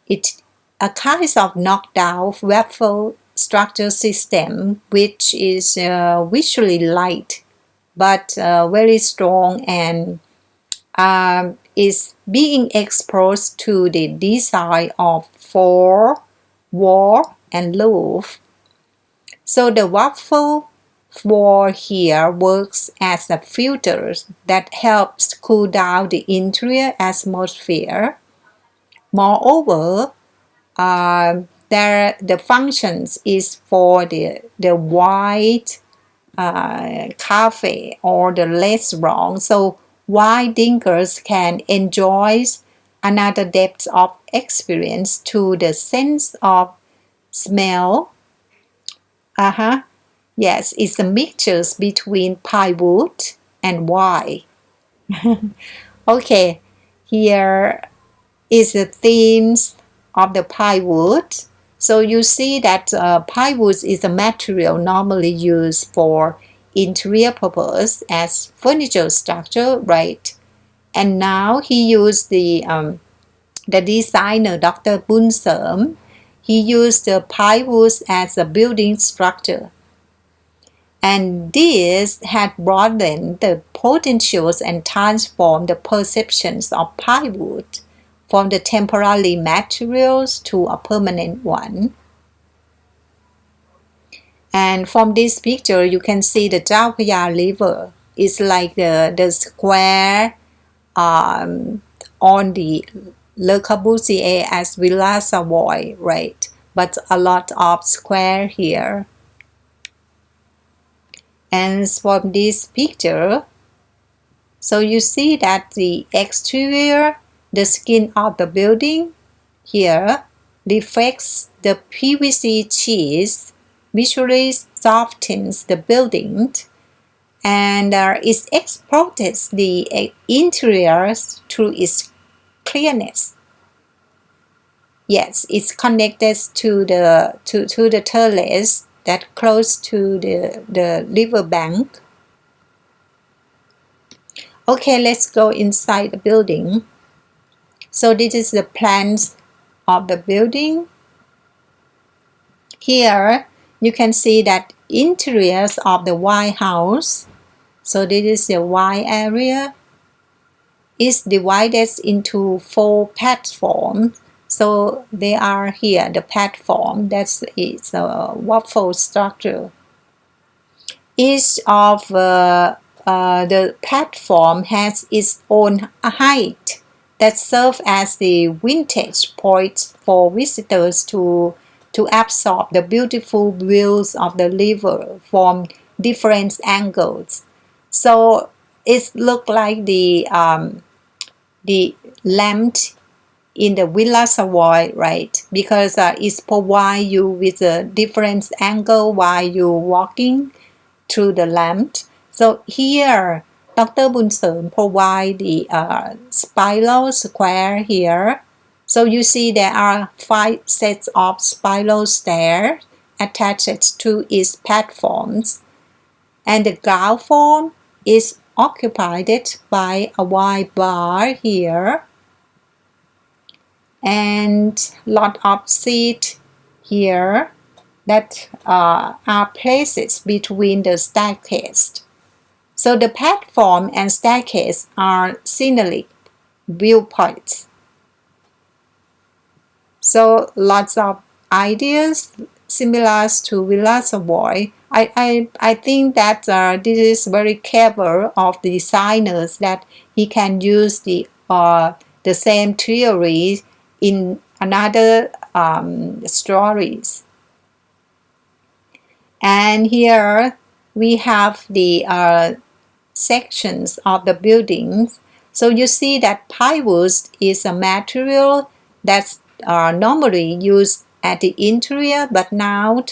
It's a kind of knockdown waffle structure system, which is visually light but very strong, and is being exposed to the design of floor, wall, and roof. So the waffle wall here works as a filter that helps cool down the interior atmosphere. Moreover, the functions is for the white cafe or the restaurant, so wine drinkers can enjoy another depth of experience to the sense of smell. Yes, it's a mixture between plywood and wine. Okay, here is the themes of the plywood. So you see that plywood is a material normally used for interior purpose as furniture structure, right? And now he used the designer Dr. Bunserm. He used the plywood as a building structure. And this had broadened the potentials and transformed the perceptions of plywood from the temporary materials to a permanent one. And from this picture, you can see the Chao Phraya River is like the square on the Le Corbusier as Villa Savoy, right? But a lot of square here. And from this picture, so you see that the exterior, the skin of the building here reflects the PVC sheets, visually softens the building, and it exploits the interior through its clearness. Yes, it's connected to the terrace that close to the river bank. Okay, let's go inside the building. So this is the plans of the building. Here you can see that interiors of the White House. So this is the white area. Is divided into 4 platforms. So they are here, the platform, that's it's a waffle structure. Each of the platform has its own height that serve as the vantage point for visitors to absorb the beautiful views of the river from different angles. So it look like the lamp in the Villa Savoy, right? Because it provide you with a different angle while you walking through the lamp. So here, Dr. Bunseum provide the spiral square here. So you see there are 5 sets of spiral stairs attached to its platforms. And the ground floor is occupied by a wide bar here and lot of seats here that are places between the staircase. So the platform and staircase are scenic viewpoints. So lots of ideas similar to Villa Savoy. I think that this is very clever of the designers that he can use the same theory in another stories. And here we have the sections of the buildings. So you see that plywood is a material that's normally used at the interior, but now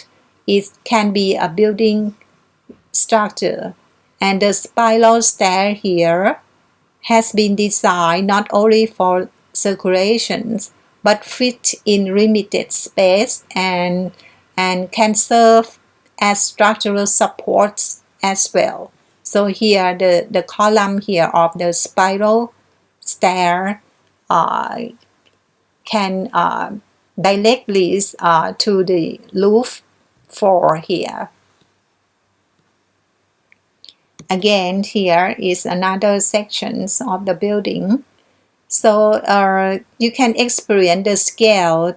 it can be a building structure. And the spiral stair here has been designed not only for circulations, but fit in limited space and can serve as structural supports as well. So here the column here of the spiral stair can directly to the roof floor here. Again, here is another sections of the building. So you can experience the scale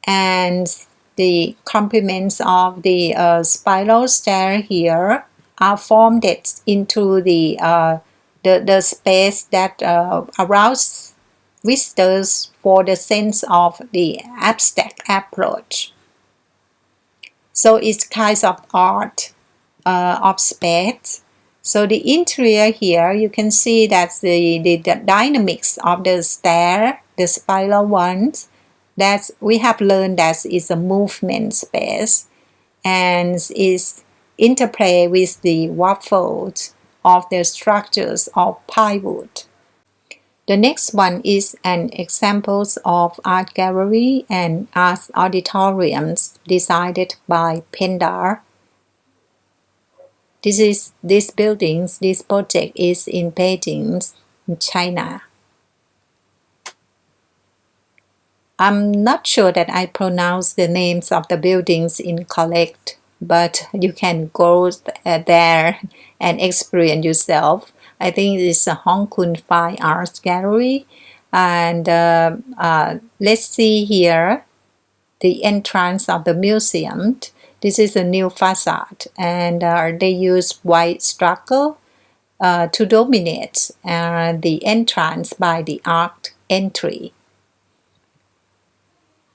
and the complements of the spiral stair here are formed into the space that allows visitors for the sense of the abstract approach. So it's kinds of art of space. So the interior here, you can see that the dynamics of the stair, the spiral ones, that we have learned that is a movement space and is interplay with the waffles of the structures of plywood. The next one is an examples of art gallery and art auditoriums designed by Pendar. This project is in Beijing, China. I'm not sure that I pronounce the names of the buildings incorrect, but you can go there and experience yourself. I think it's a Hong Kong Fine Arts Gallery. And let's see here the entrance of the museum. This is a new facade, and they use white stucco to dominate the entrance by the arched entry.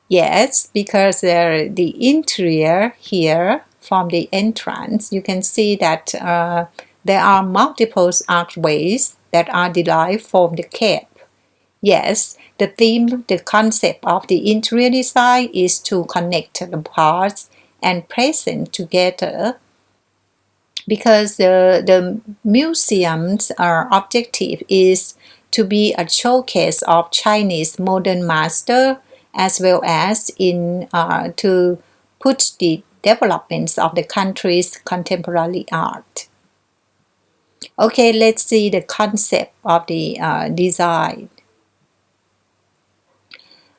Yes, because the interior here from the entrance, you can see that there are multiple archways that are derived from the cave. Yes, the theme, the concept of the interior design is to connect the parts and present together, because the museum's objective is to be a showcase of Chinese modern master, as well as to put the developments of the country's contemporary art. Okay, let's see the concept of the design.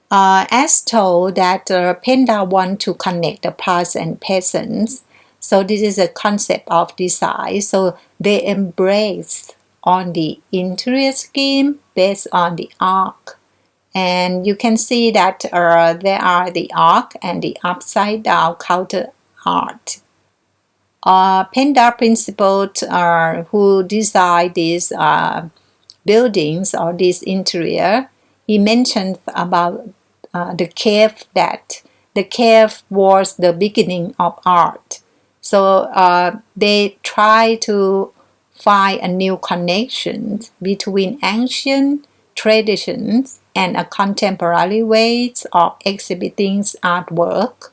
As told that Penda want to connect the past and peasants, so this is a concept of design. So they embrace on the interior scheme based on the arc, and you can see that there are the arc and the upside down counter art. Penda principal who designed these buildings or this interior, he mentioned about the cave, that the cave was the beginning of art. So they try to find a new connection between ancient traditions and a contemporary ways of exhibiting artwork.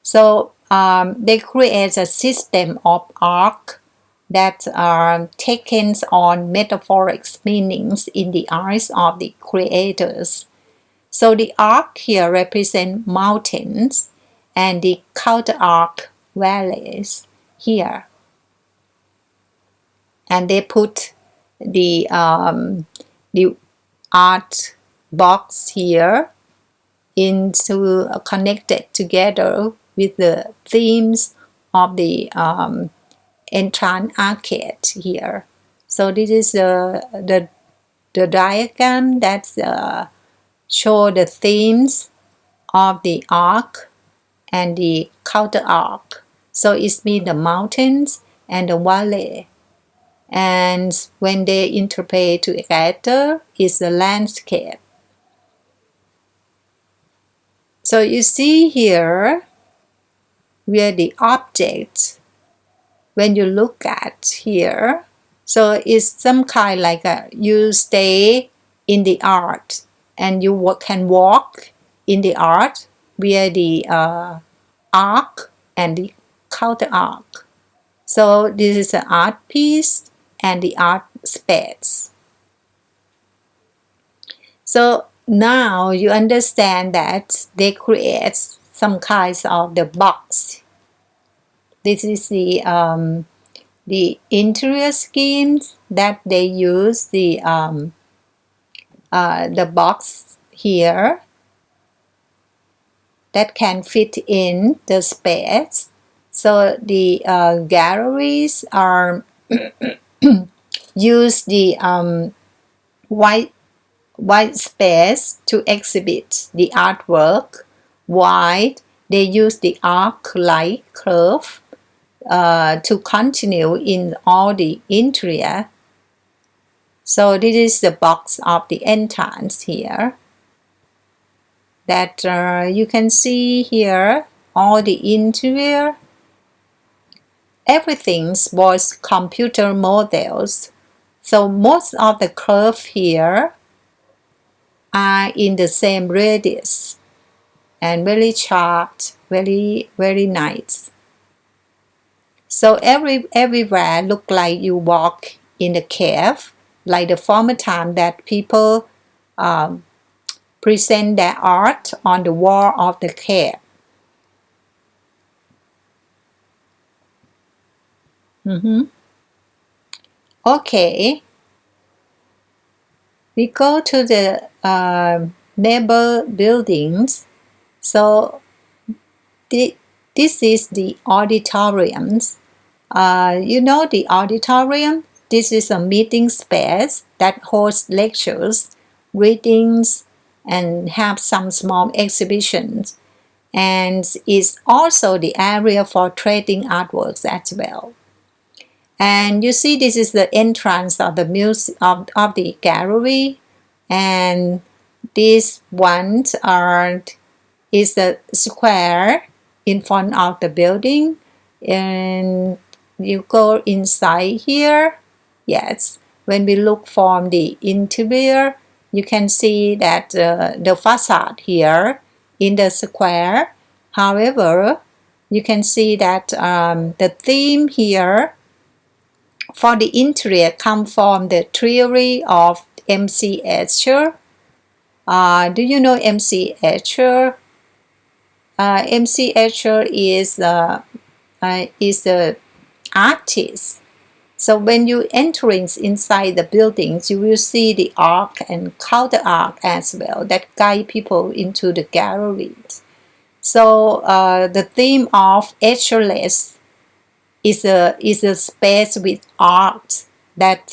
So they create a system of arc that are taken on metaphoric meanings in the eyes of the creators. So the arc here represents mountains and the counter arc valleys here. And they put the art box here into connected together with the themes of the entrance arcade here. So this is the diagram that show the themes of the arc and the counter arc. So it means the mountains and the valley. And when they interpret together, it's the landscape. So you see here where the objects, when you look at here, so it's some kind like you stay in the art and you can walk in the art via the arc and the counter arc. So this is an art piece and the art space. So now you understand that they create some kinds of the box. This is the interior schemes that they use the box here that can fit in the space. So the galleries are use the white space to exhibit the artwork, while they use the arc-like curve to continue in all the interior. So this is the box of the entrance here, that you can see here all the interior. Everything was computer models. So most of the curve here are in the same radius and very sharp, very nice. So everywhere look like you walk in the cave, like the former time that people present their art on the wall of the cave. Okay, we go to the neighbor buildings. So this this is the auditorium. You know the auditorium? This is a meeting space that hosts lectures, readings, and have some small exhibitions. And is also the area for trading artworks as well. And you see, this is the entrance of the of the gallery, and these ones is the square in front of the building, and you go inside here. Yes, when we look from the interior, you can see that the facade here in the square. However, you can see that the theme here for the interior come from the theory of M.C. Escher. Do you know M.C. Escher? M.C. Escher is an artist. So when you entering inside the buildings, you will see the arc and counter arc as well that guide people into the galleries. So the theme of Escherless is a space with art that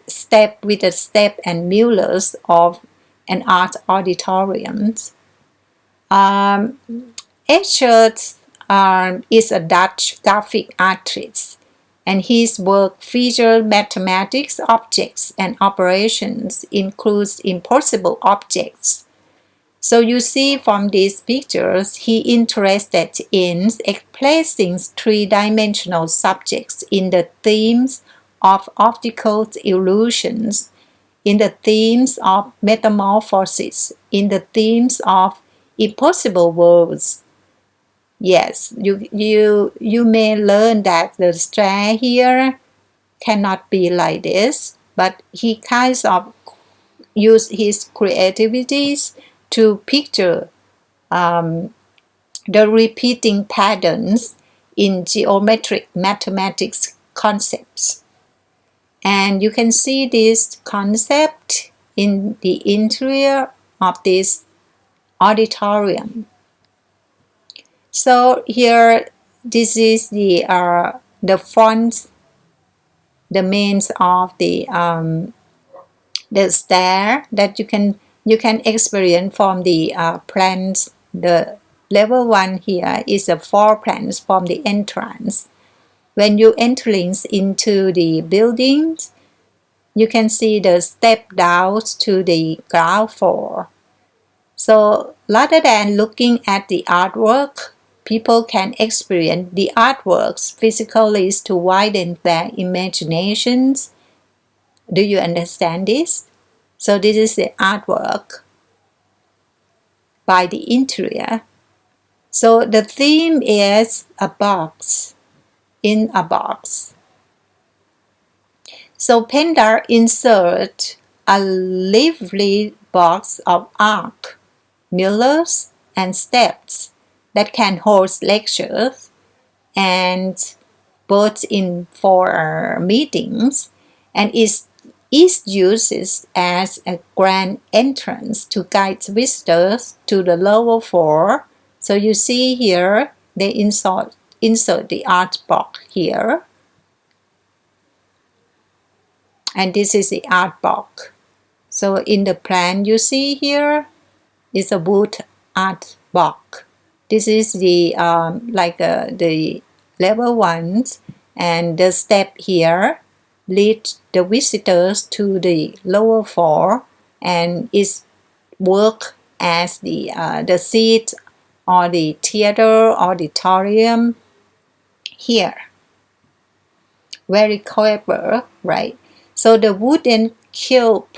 step with the step and mirrors of an art auditorium. Escher is a Dutch graphic artist, and his work features mathematics objects and operations, includes impossible objects. So you see from these pictures, he interested in placing three-dimensional subjects in the themes of optical illusions, in the themes of metamorphosis, in the themes of impossible worlds. Yes, you may learn that the stair here cannot be like this, but he kind of used his creativities to picture the repeating patterns in geometric mathematics concepts. And you can see this concept in the interior of this auditorium. So here, this is the front, the mains of the stair that you can experience from the plans. The level 1 here is the floor plans from the entrance. When you entering into the buildings, you can see the step down to the ground floor. So rather than looking at the artwork, people can experience the artworks physically to widen their imaginations. Do you understand this? So this is the artwork by the interior. So the theme is a box in a box. So Pindar insert a lively box of arc, mirrors, and steps that can host lectures and both in for meetings, and is used as a grand entrance to guide visitors to the lower floor. So you see here they insert the art box here, and this is the art box. So in the plan you see here is a wood art box. This is the the level 1, and the step here lead the visitors to the lower floor, and is work as the seat or the theater auditorium here. Very clever, right? So the wooden cube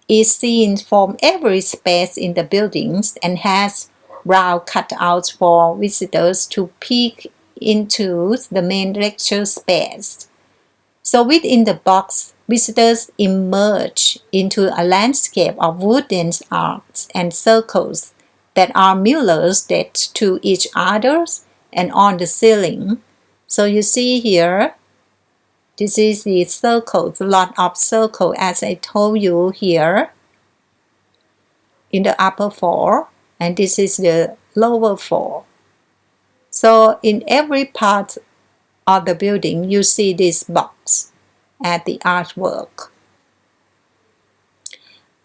is seen from every space in the buildings and has round cutouts for visitors to peek into the main lecture space. So within the box, visitors emerge into a landscape of wooden arcs and circles that are mirrors to each other and on the ceiling. So you see here, this is the circles, a lot of circle as I told you here in the upper floor, and this is the lower floor. So in every part of the building, you see this box at the artwork.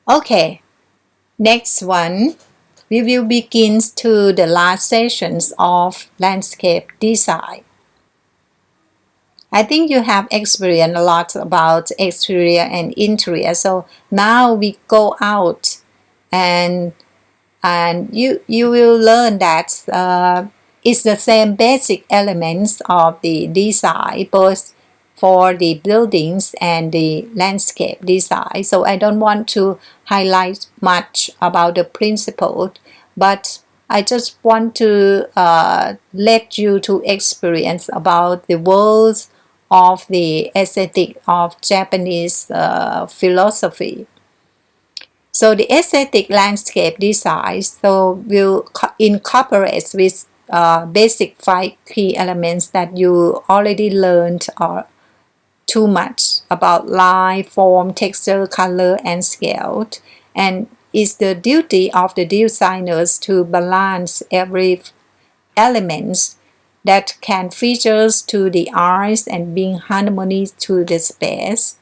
Okay, next one, we will begin to the last sessions of landscape design. I think you have experienced a lot about exterior and interior. So now we go out and you will learn that it's the same basic elements of the design both for the buildings and the landscape design. So I don't want to highlight much about the principle, but I just want to let you to experience about the world of the aesthetic of Japanese philosophy. So the aesthetic landscape design will incorporate with basic 5 key elements that you already learned or too much about line, form, texture, color, and scale. And it's the duty of the designers to balance every element that can features to the eyes and bring harmony to the space.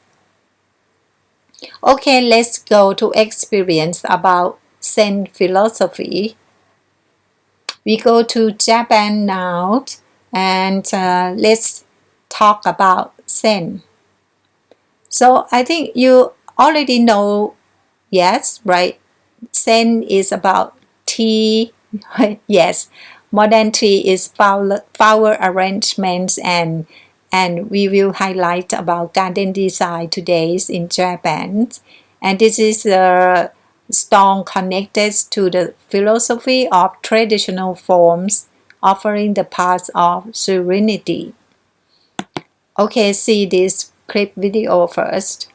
Okay, let's go to experience about Zen philosophy. We go to Japan now and let's talk about Zen. So I think you already know, yes, right? Zen is about tea. Yes, modern tea is flower arrangements and we will highlight about garden design today in Japan. And this is strong connected to the philosophy of traditional forms, offering the path of serenity. Okay, see this clip video first.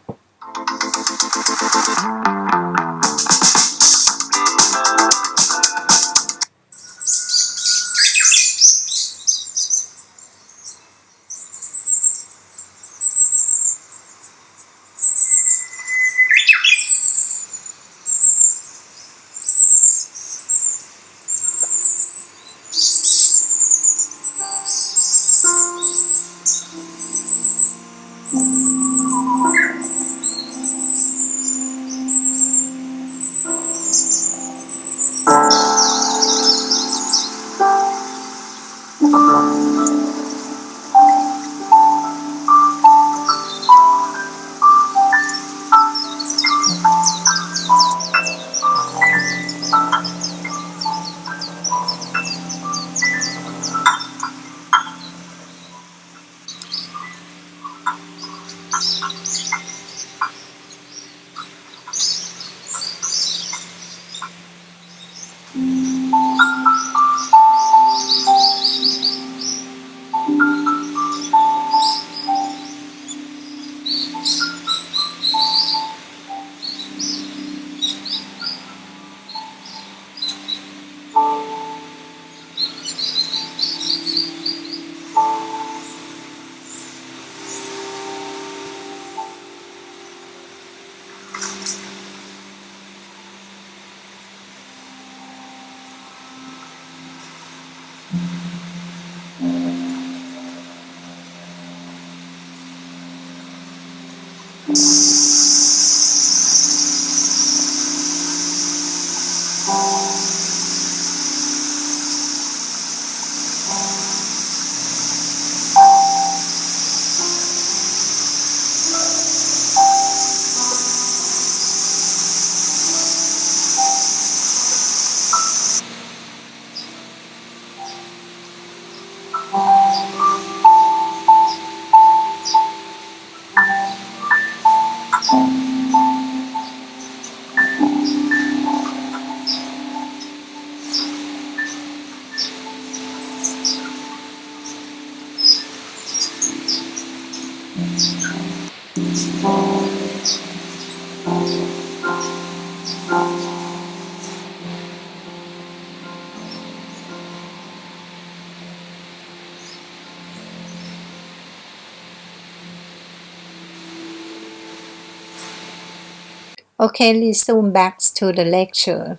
Okay, let's zoom back to the lecture.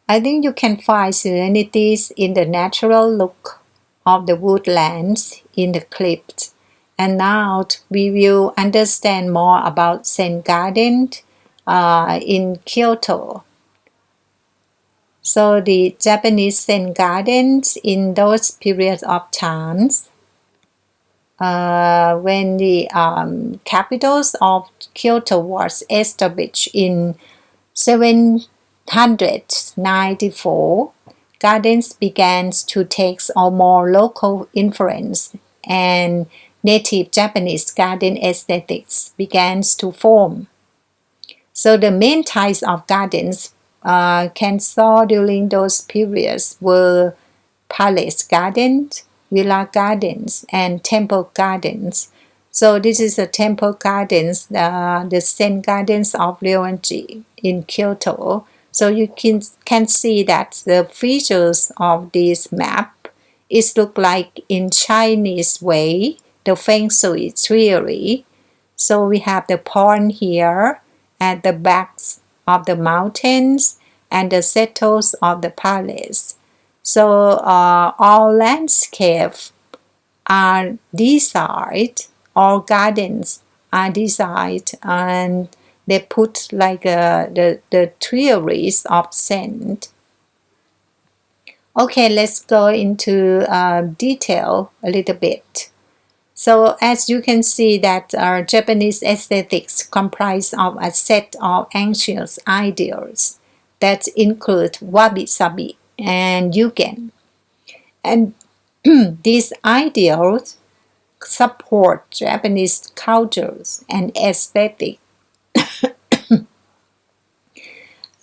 I think you can find serenities in the natural look of the woodlands in the cliffs. And now we will understand more about Zen Garden in Kyoto. So the Japanese Zen gardens in those periods of times when the capitals of Kyoto was established in 794, gardens began to take a more local influence and native Japanese garden aesthetics began to form. So the main types of gardens Ken saw during those periods were palace gardens, villa gardens, and temple gardens. So this is the temple gardens, the Zen gardens of Ryoanji in Kyoto. So you can see that the features of this map is look like in Chinese way, the Feng Shui theory. So we have the pond here at the backs of the mountains and the settles of the palace. So all landscapes are designed, all gardens are designed, and they put like the theories of Zen. Okay, let's go into detail a little bit. So as you can see that Japanese aesthetics comprise of a set of ancient ideals that include wabi-sabi and yugen. And these ideals support Japanese cultures and aesthetic.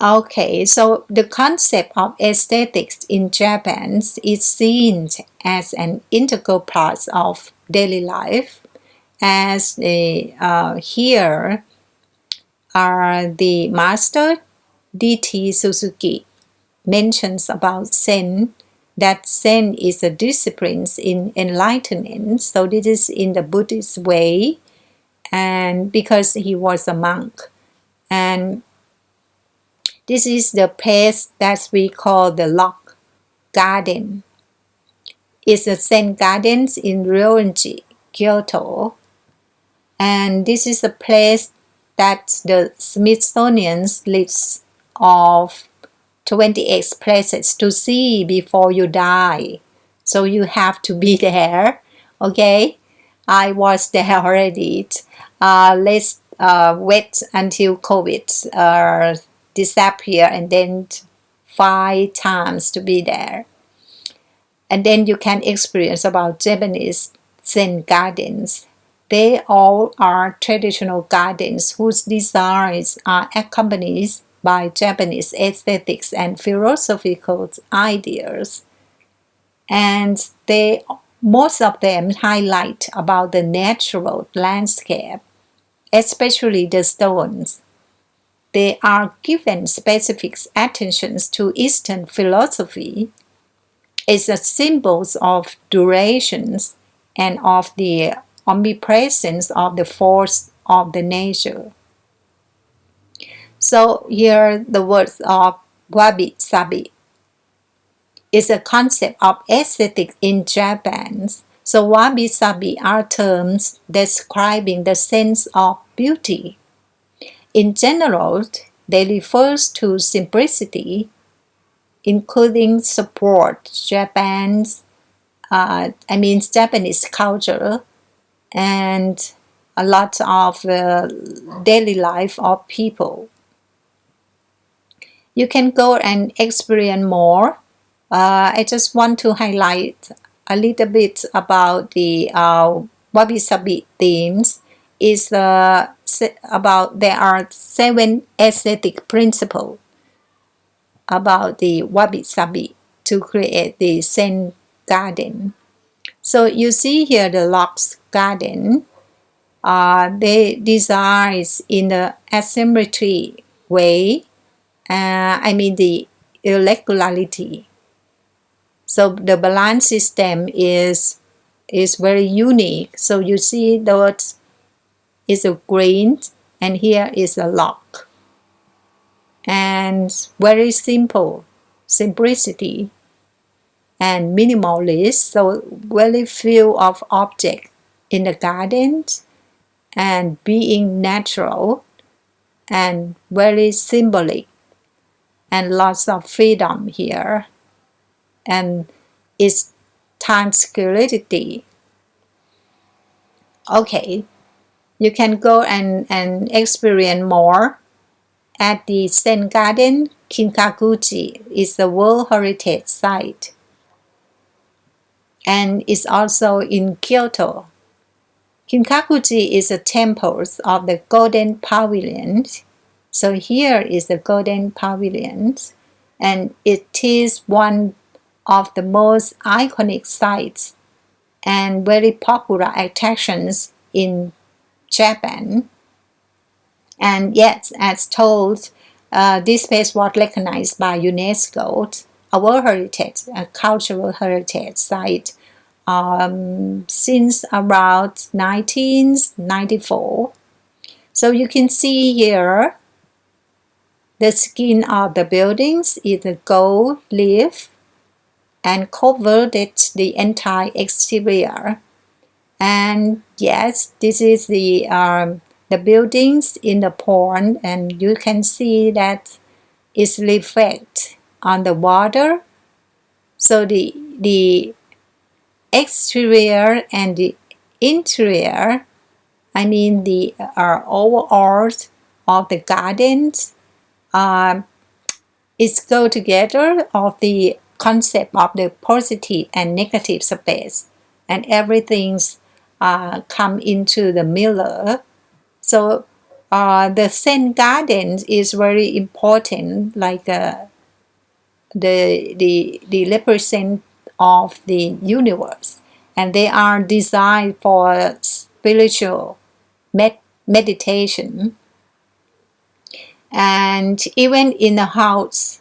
Okay, so the concept of aesthetics in Japan is seen as an integral part of daily life, as here are the master D.T. Suzuki mentions about Zen, that Zen is a discipline in enlightenment. So this is in the Buddhist way, and because he was a monk. And this is the place that we call the Lock Garden. It's a Zen gardens in Ryoanji, Kyoto. And this is a place that the Smithsonian lists of 28 places to see before you die. So you have to be there. Okay, I was there already. Let's wait until COVID disappear and then 5 times to be there. And then you can experience about Japanese Zen gardens. They all are traditional gardens whose designs are accompanied by Japanese aesthetics and philosophical ideas. And most of them highlight about the natural landscape, especially the stones. They are given specific attentions to Eastern philosophy as a symbols of durations and of the omnipresence of the force of the nature. So here the words of wabi-sabi is a concept of aesthetic in Japan. So wabi-sabi are terms describing the sense of beauty. In general, they refer to simplicity, including support Japanese culture and a lot of daily life of people. You can go and experience more. I just want to highlight a little bit about the wabi-sabi themes. Is about there are 7 aesthetic principles about the wabi-sabi to create the Zen garden. So you see here the Locks garden. They design in the asymmetry way. The irregularity. So the balance system is very unique. So you see that is a green and here is a lock. And very simple, simplicity. and minimalist, so very few of objects in the garden and being natural and very symbolic and lots of freedom here, and its tranquility. Okay, you can go and experience more at the Zen Garden. Kinkakuji is a World Heritage Site, and it's also in Kyoto. Kinkakuji is a temple of the Golden Pavilion. So here is the Golden Pavilion, and it is one of the most iconic sites and very popular attractions in Japan. And yes, as told, this place was recognized by UNESCO, a World Heritage, a cultural heritage site, since around 1994. So you can see here the skin of the buildings is a gold leaf and covered the entire exterior. And yes, this is the buildings in the pond, and you can see that it's reflect on the water. So the exterior and the interior, I mean the overall of the gardens, is go together of the concept of the positive and negative space, and everything's come into the mirror. So the Zen garden is very important, like the represent of the universe, and they are designed for spiritual meditation. And even in the house,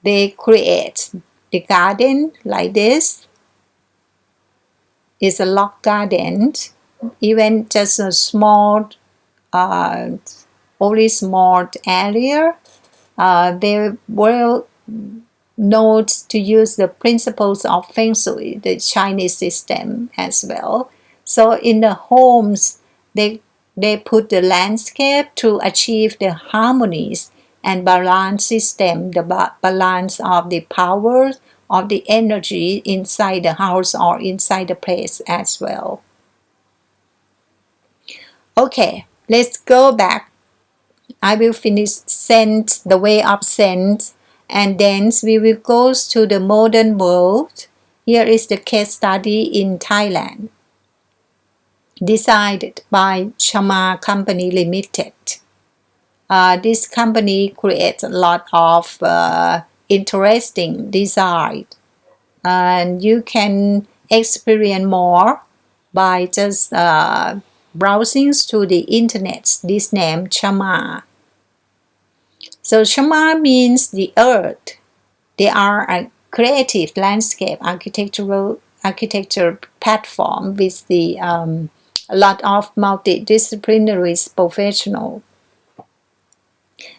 they create the garden like this. It's a lock garden, even just a small, only small area. They will know to use the principles of Feng Shui, the Chinese system as well. So in the homes, they put the landscape to achieve the harmonies and balance system, the balance of the power of the energy inside the house or inside the place as well. Okay, let's go back. I will finish scent, the way of scent, and then we will go to the modern world. Here is the case study in Thailand, designed by Chama Company Limited. This company creates a lot of interesting design, and you can experience more by just browsing to the internet. This name Chama. So Chama means the earth. They are a creative landscape architecture platform with a lot of multidisciplinary professionals,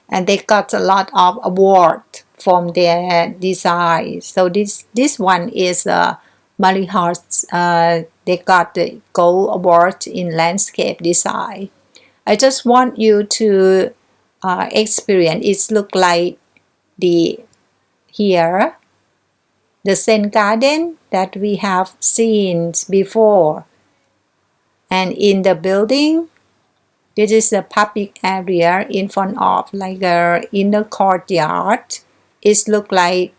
and they got a lot of awards from their design. So this one is Marihart. They got the gold award in landscape design. I just want you to experience. It look like here the Zen garden that we have seen before, and in the building, this is a public area in front of like a inner courtyard. It look like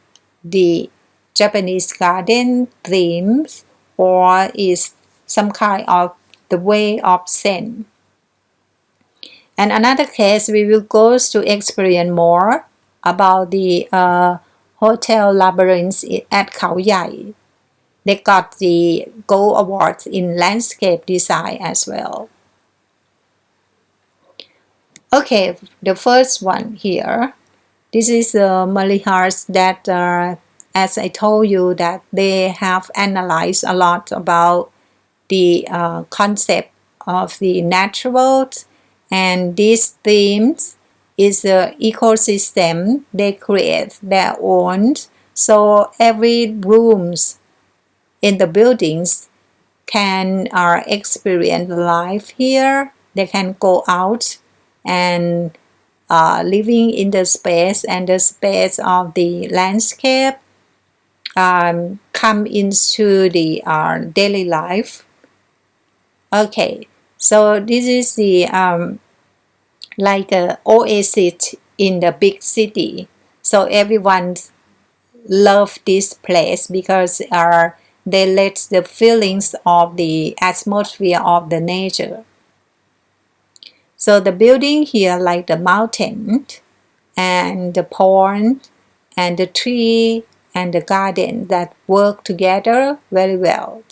the Japanese garden themes, or is some kind of the way of Zen. And another case, we will go to experience more about the Hotel Labyrinth at Khao Yai. They got the gold awards in landscape design as well. Okay, the first one here. This is Malihars that, as I told you, that they have analyzed a lot about the concept of the natural, and these themes is the ecosystem. They create their own So every rooms in the buildings can experience life here. They can go out and living in the space, and the space of the landscape come into the daily life. Okay, so this is the like a oasis in the big city. So everyone love this place because they let the feelings of the atmosphere of the nature. So the building here like the mountain and the pond and the tree and the garden that work together very well.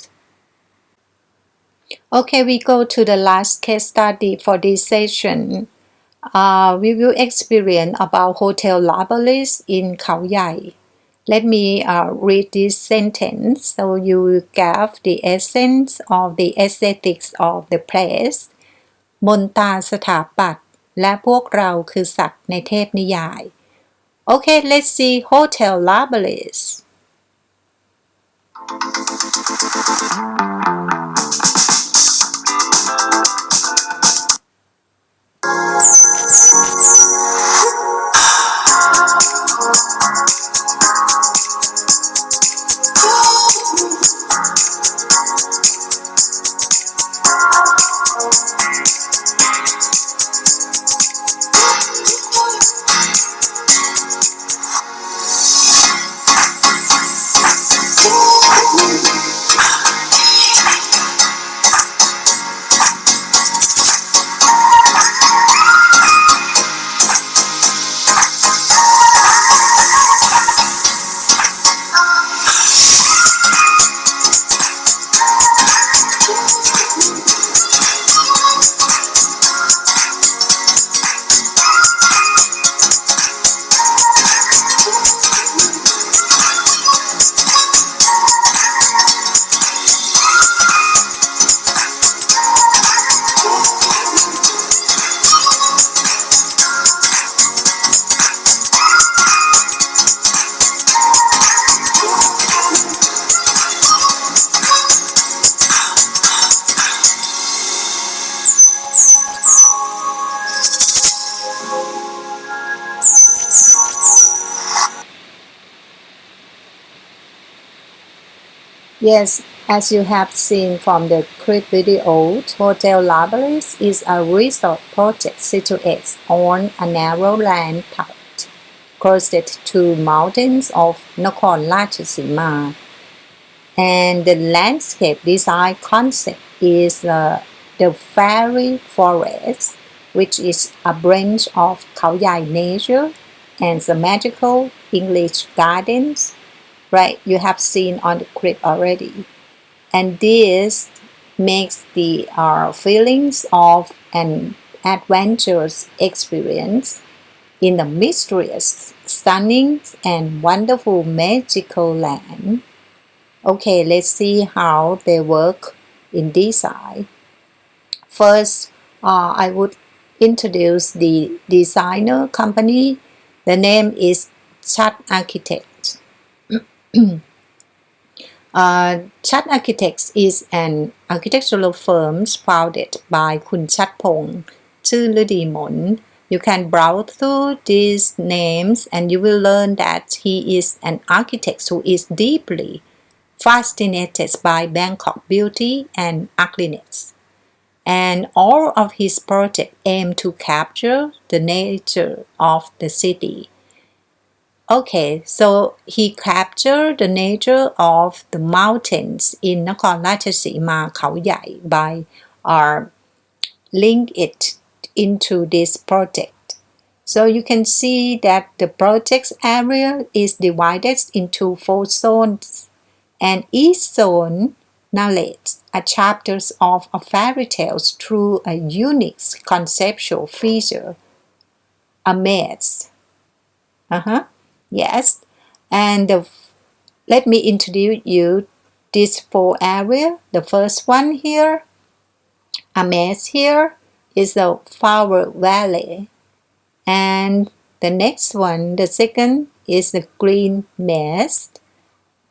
Okay, we go to the last case study for this session. We will experience about hotel labyrinth in Khao Yai. Let me read this sentence so you will get the essence of the aesthetics of the place. มนตราสถาปัตย์และพวกเราคือสัตว์ในเทพนิยาย Okay, let's see Hotel Labyrinth. Yes, as you have seen from the clip video, Hotel Labyrinth is a resort project situated on a narrow land path closest to mountains of Nakhon Ratchasima. And the landscape design concept is the fairy forest, which is a branch of Khao Yai nature, and the magical English gardens. Right, you have seen on the clip already. And this makes the feelings of an adventurous experience in the mysterious, stunning, and wonderful magical land. Okay, let's see how they work in design. First, I would introduce the designer company. The name is Chat Architects. Chat Architects is an architectural firm founded by คุณชัดพงษ์ชื่อฤดีมน You can browse through these names and you will learn that he is an architect who is deeply fascinated by Bangkok beauty and ugliness. And all of his projects aim to capture the nature of the city. Okay, so he captured the nature of the mountains in Nakhon Ratchasima, Khao Yai by link it into this project. So you can see that the project's area is divided into 4 zones, and each zone narrates a chapters of a fairy tale through a unique conceptual feature, a maze. Yes, and let me introduce you these 4 areas. The first one here, a maze here, is the flower valley, and The next one, the second, is the green mist.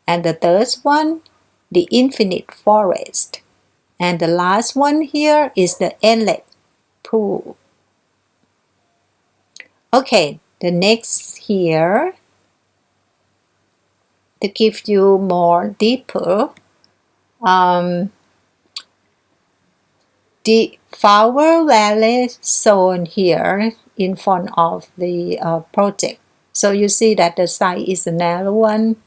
And the third one, the infinite forest. And the last one here is the endless pool. Okay, the next here, to give you more deeper, the Flower Valley zone here in front of the project. So you see that the site is a narrow one,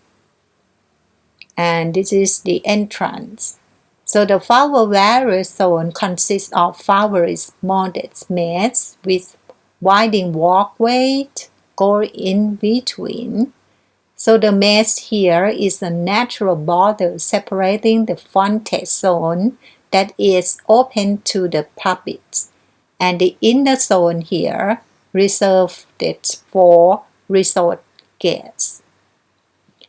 and this is the entrance. So the Flower Valley zone consists of flowers molded maze with winding walkway going in between. So the maze here is a natural border separating the frontage zone that is open to the public, and the inner zone here reserved for resort guests.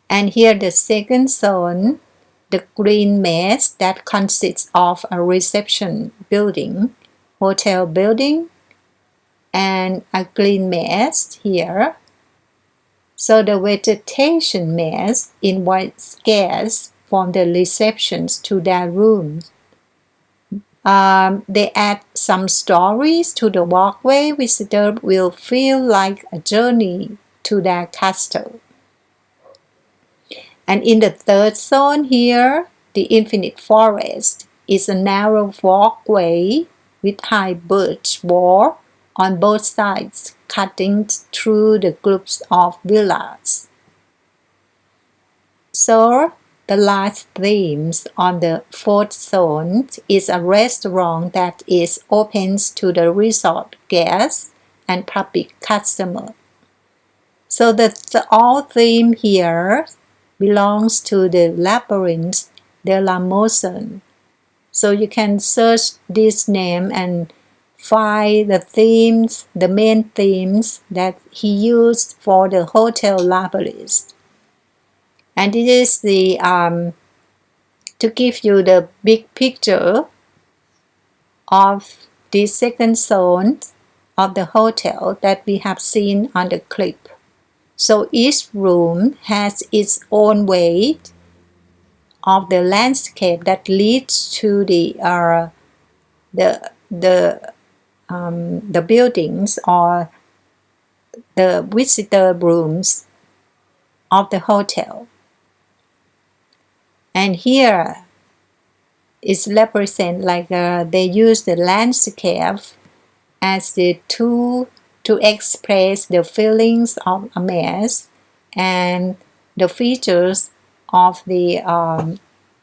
And here the second zone, the green maze that consists of a reception building, hotel building, and a green maze here. So the vegetation maze invites guests from the receptions to their rooms. They add some stories to the walkway. Visitors will feel like a journey to their castle. And in the third zone here, the infinite forest is a narrow walkway with high birch wall on both sides, cutting through the groups of villas. So the last theme on the fourth zone is a restaurant that is open to the resort guests and public customers. So the all theme here belongs to the Labyrinth de la Motion. So you can search this name and find the themes, the main themes that he used for the Hotel Labyrinth. And this is the to give you the big picture of the second zone of the hotel that we have seen on the clip. So each room has its own way of the landscape that leads to the buildings or the visitor rooms of the hotel. And here is represent like they use the landscape as the tool to express the feelings of a maze and the features of the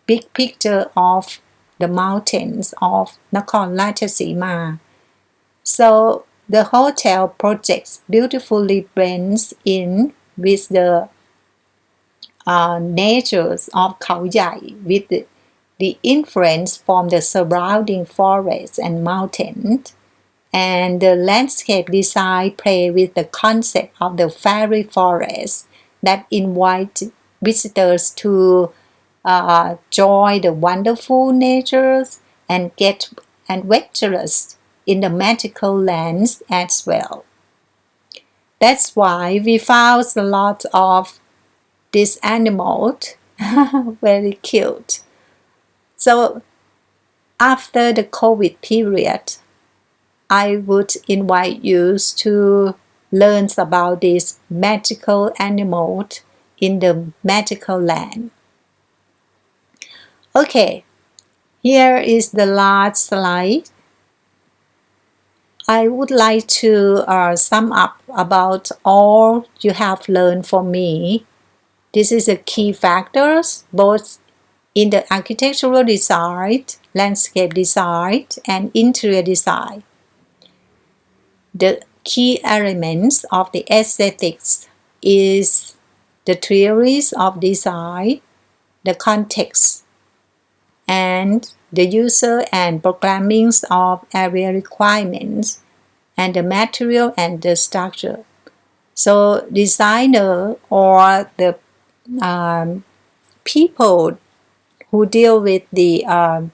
big picture of the mountains of Nakhon Ratchasima. So the hotel project beautifully blends in with the natures of Khao Yai with the influence from the surrounding forests and mountains, and the landscape design play with the concept of the fairy forest that invite visitors to joy the wonderful natures and get adventurous in the magical lands as well. That's why we found a lot of these animals very cute. So after the COVID period, I would invite you to learn about these magical animals in the magical land. Okay, here is the last slide. I would like to sum up about all you have learned from me. This is the key factors both in the architectural design, landscape design, and interior design. The key elements of the aesthetics is the theories of design, the context, and the user and programming of area requirements, and the material and the structure. So designer or the people who deal with the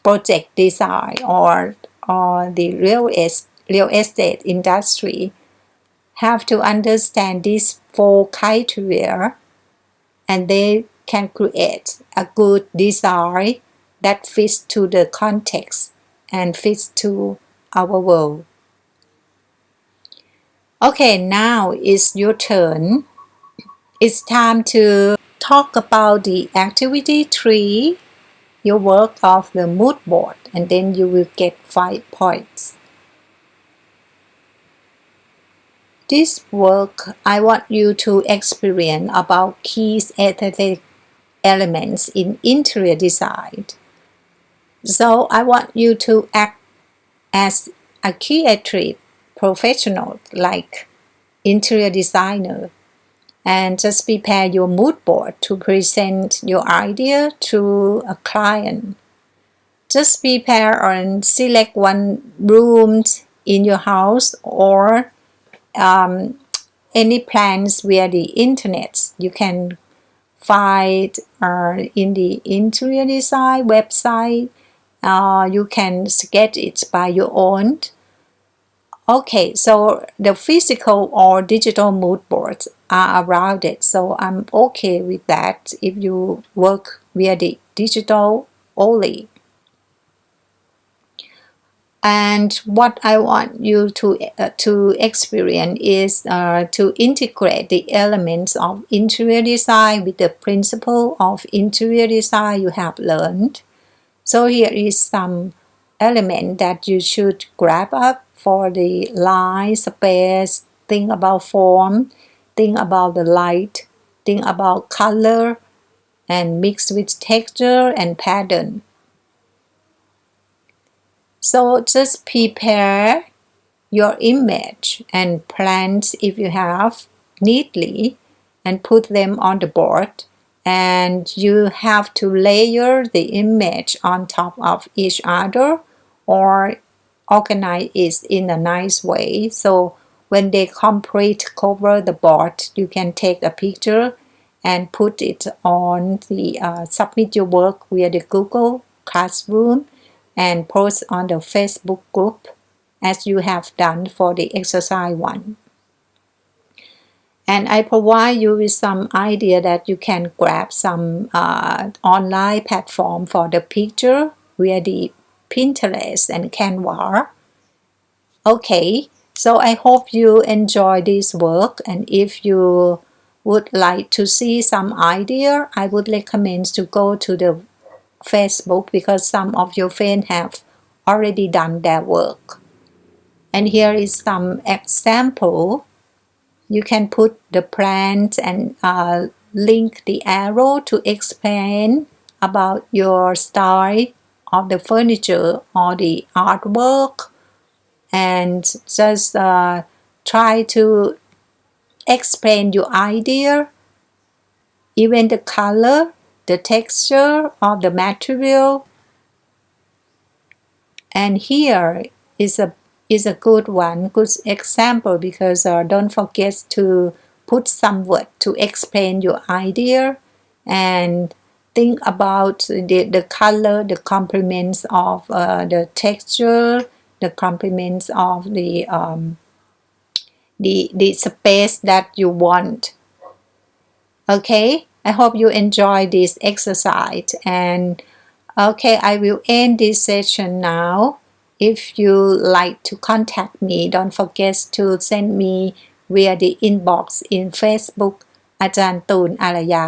project design or the real estate industry have to understand these 4 criteria, and they can create a good design that fits to the context and fits to our world. Okay, now it's your turn. It's time to talk about the activity 3, your work of the mood board, and then you will get 5 points. This work, I want you to experience about key aesthetic elements in interior design. So I want you to act as a creative professional like interior designer, and just prepare your mood board to present your idea to a client. Just prepare and select one room in your house or any plans via the internet. You can find in the interior design website. You can sketch it by your own. Okay, so the physical or digital mood boards are around it, so I'm okay with that if you work via the digital only. And what I want you to experience is to integrate the elements of interior design with the principle of interior design you have learned. So here is some element that you should grab up for the line, space, think about form, think about the light, think about color, and mix with texture and pattern. So just prepare your image and plans if you have neatly and put them on the board, and you have to layer the image on top of each other or organize it in a nice way, so when they complete cover the board you can take a picture and put it on the submit your work via the Google Classroom and post on the Facebook group as you have done for the exercise 1. And I provide you with some idea that you can grab some online platform for the picture via the Pinterest and Canva. Okay, so I hope you enjoy this work, and if you would like to see some idea, I would recommend to go to the Facebook because some of your friends have already done their work. And here is some example. You can put the plans and link the arrow to explain about your style of the furniture or the artwork, and just try to explain your idea, even the color, the texture of the material. And here is a good one, good example, because don't forget to put some word to explain your idea and think about the color, the complements of the texture, the complements of the space that you want. Okay, I hope you enjoy this exercise, and okay, I will end this session now. If you like to contact me, don't forget to send me via the inbox in Facebook อาจารย์ตูนอารยา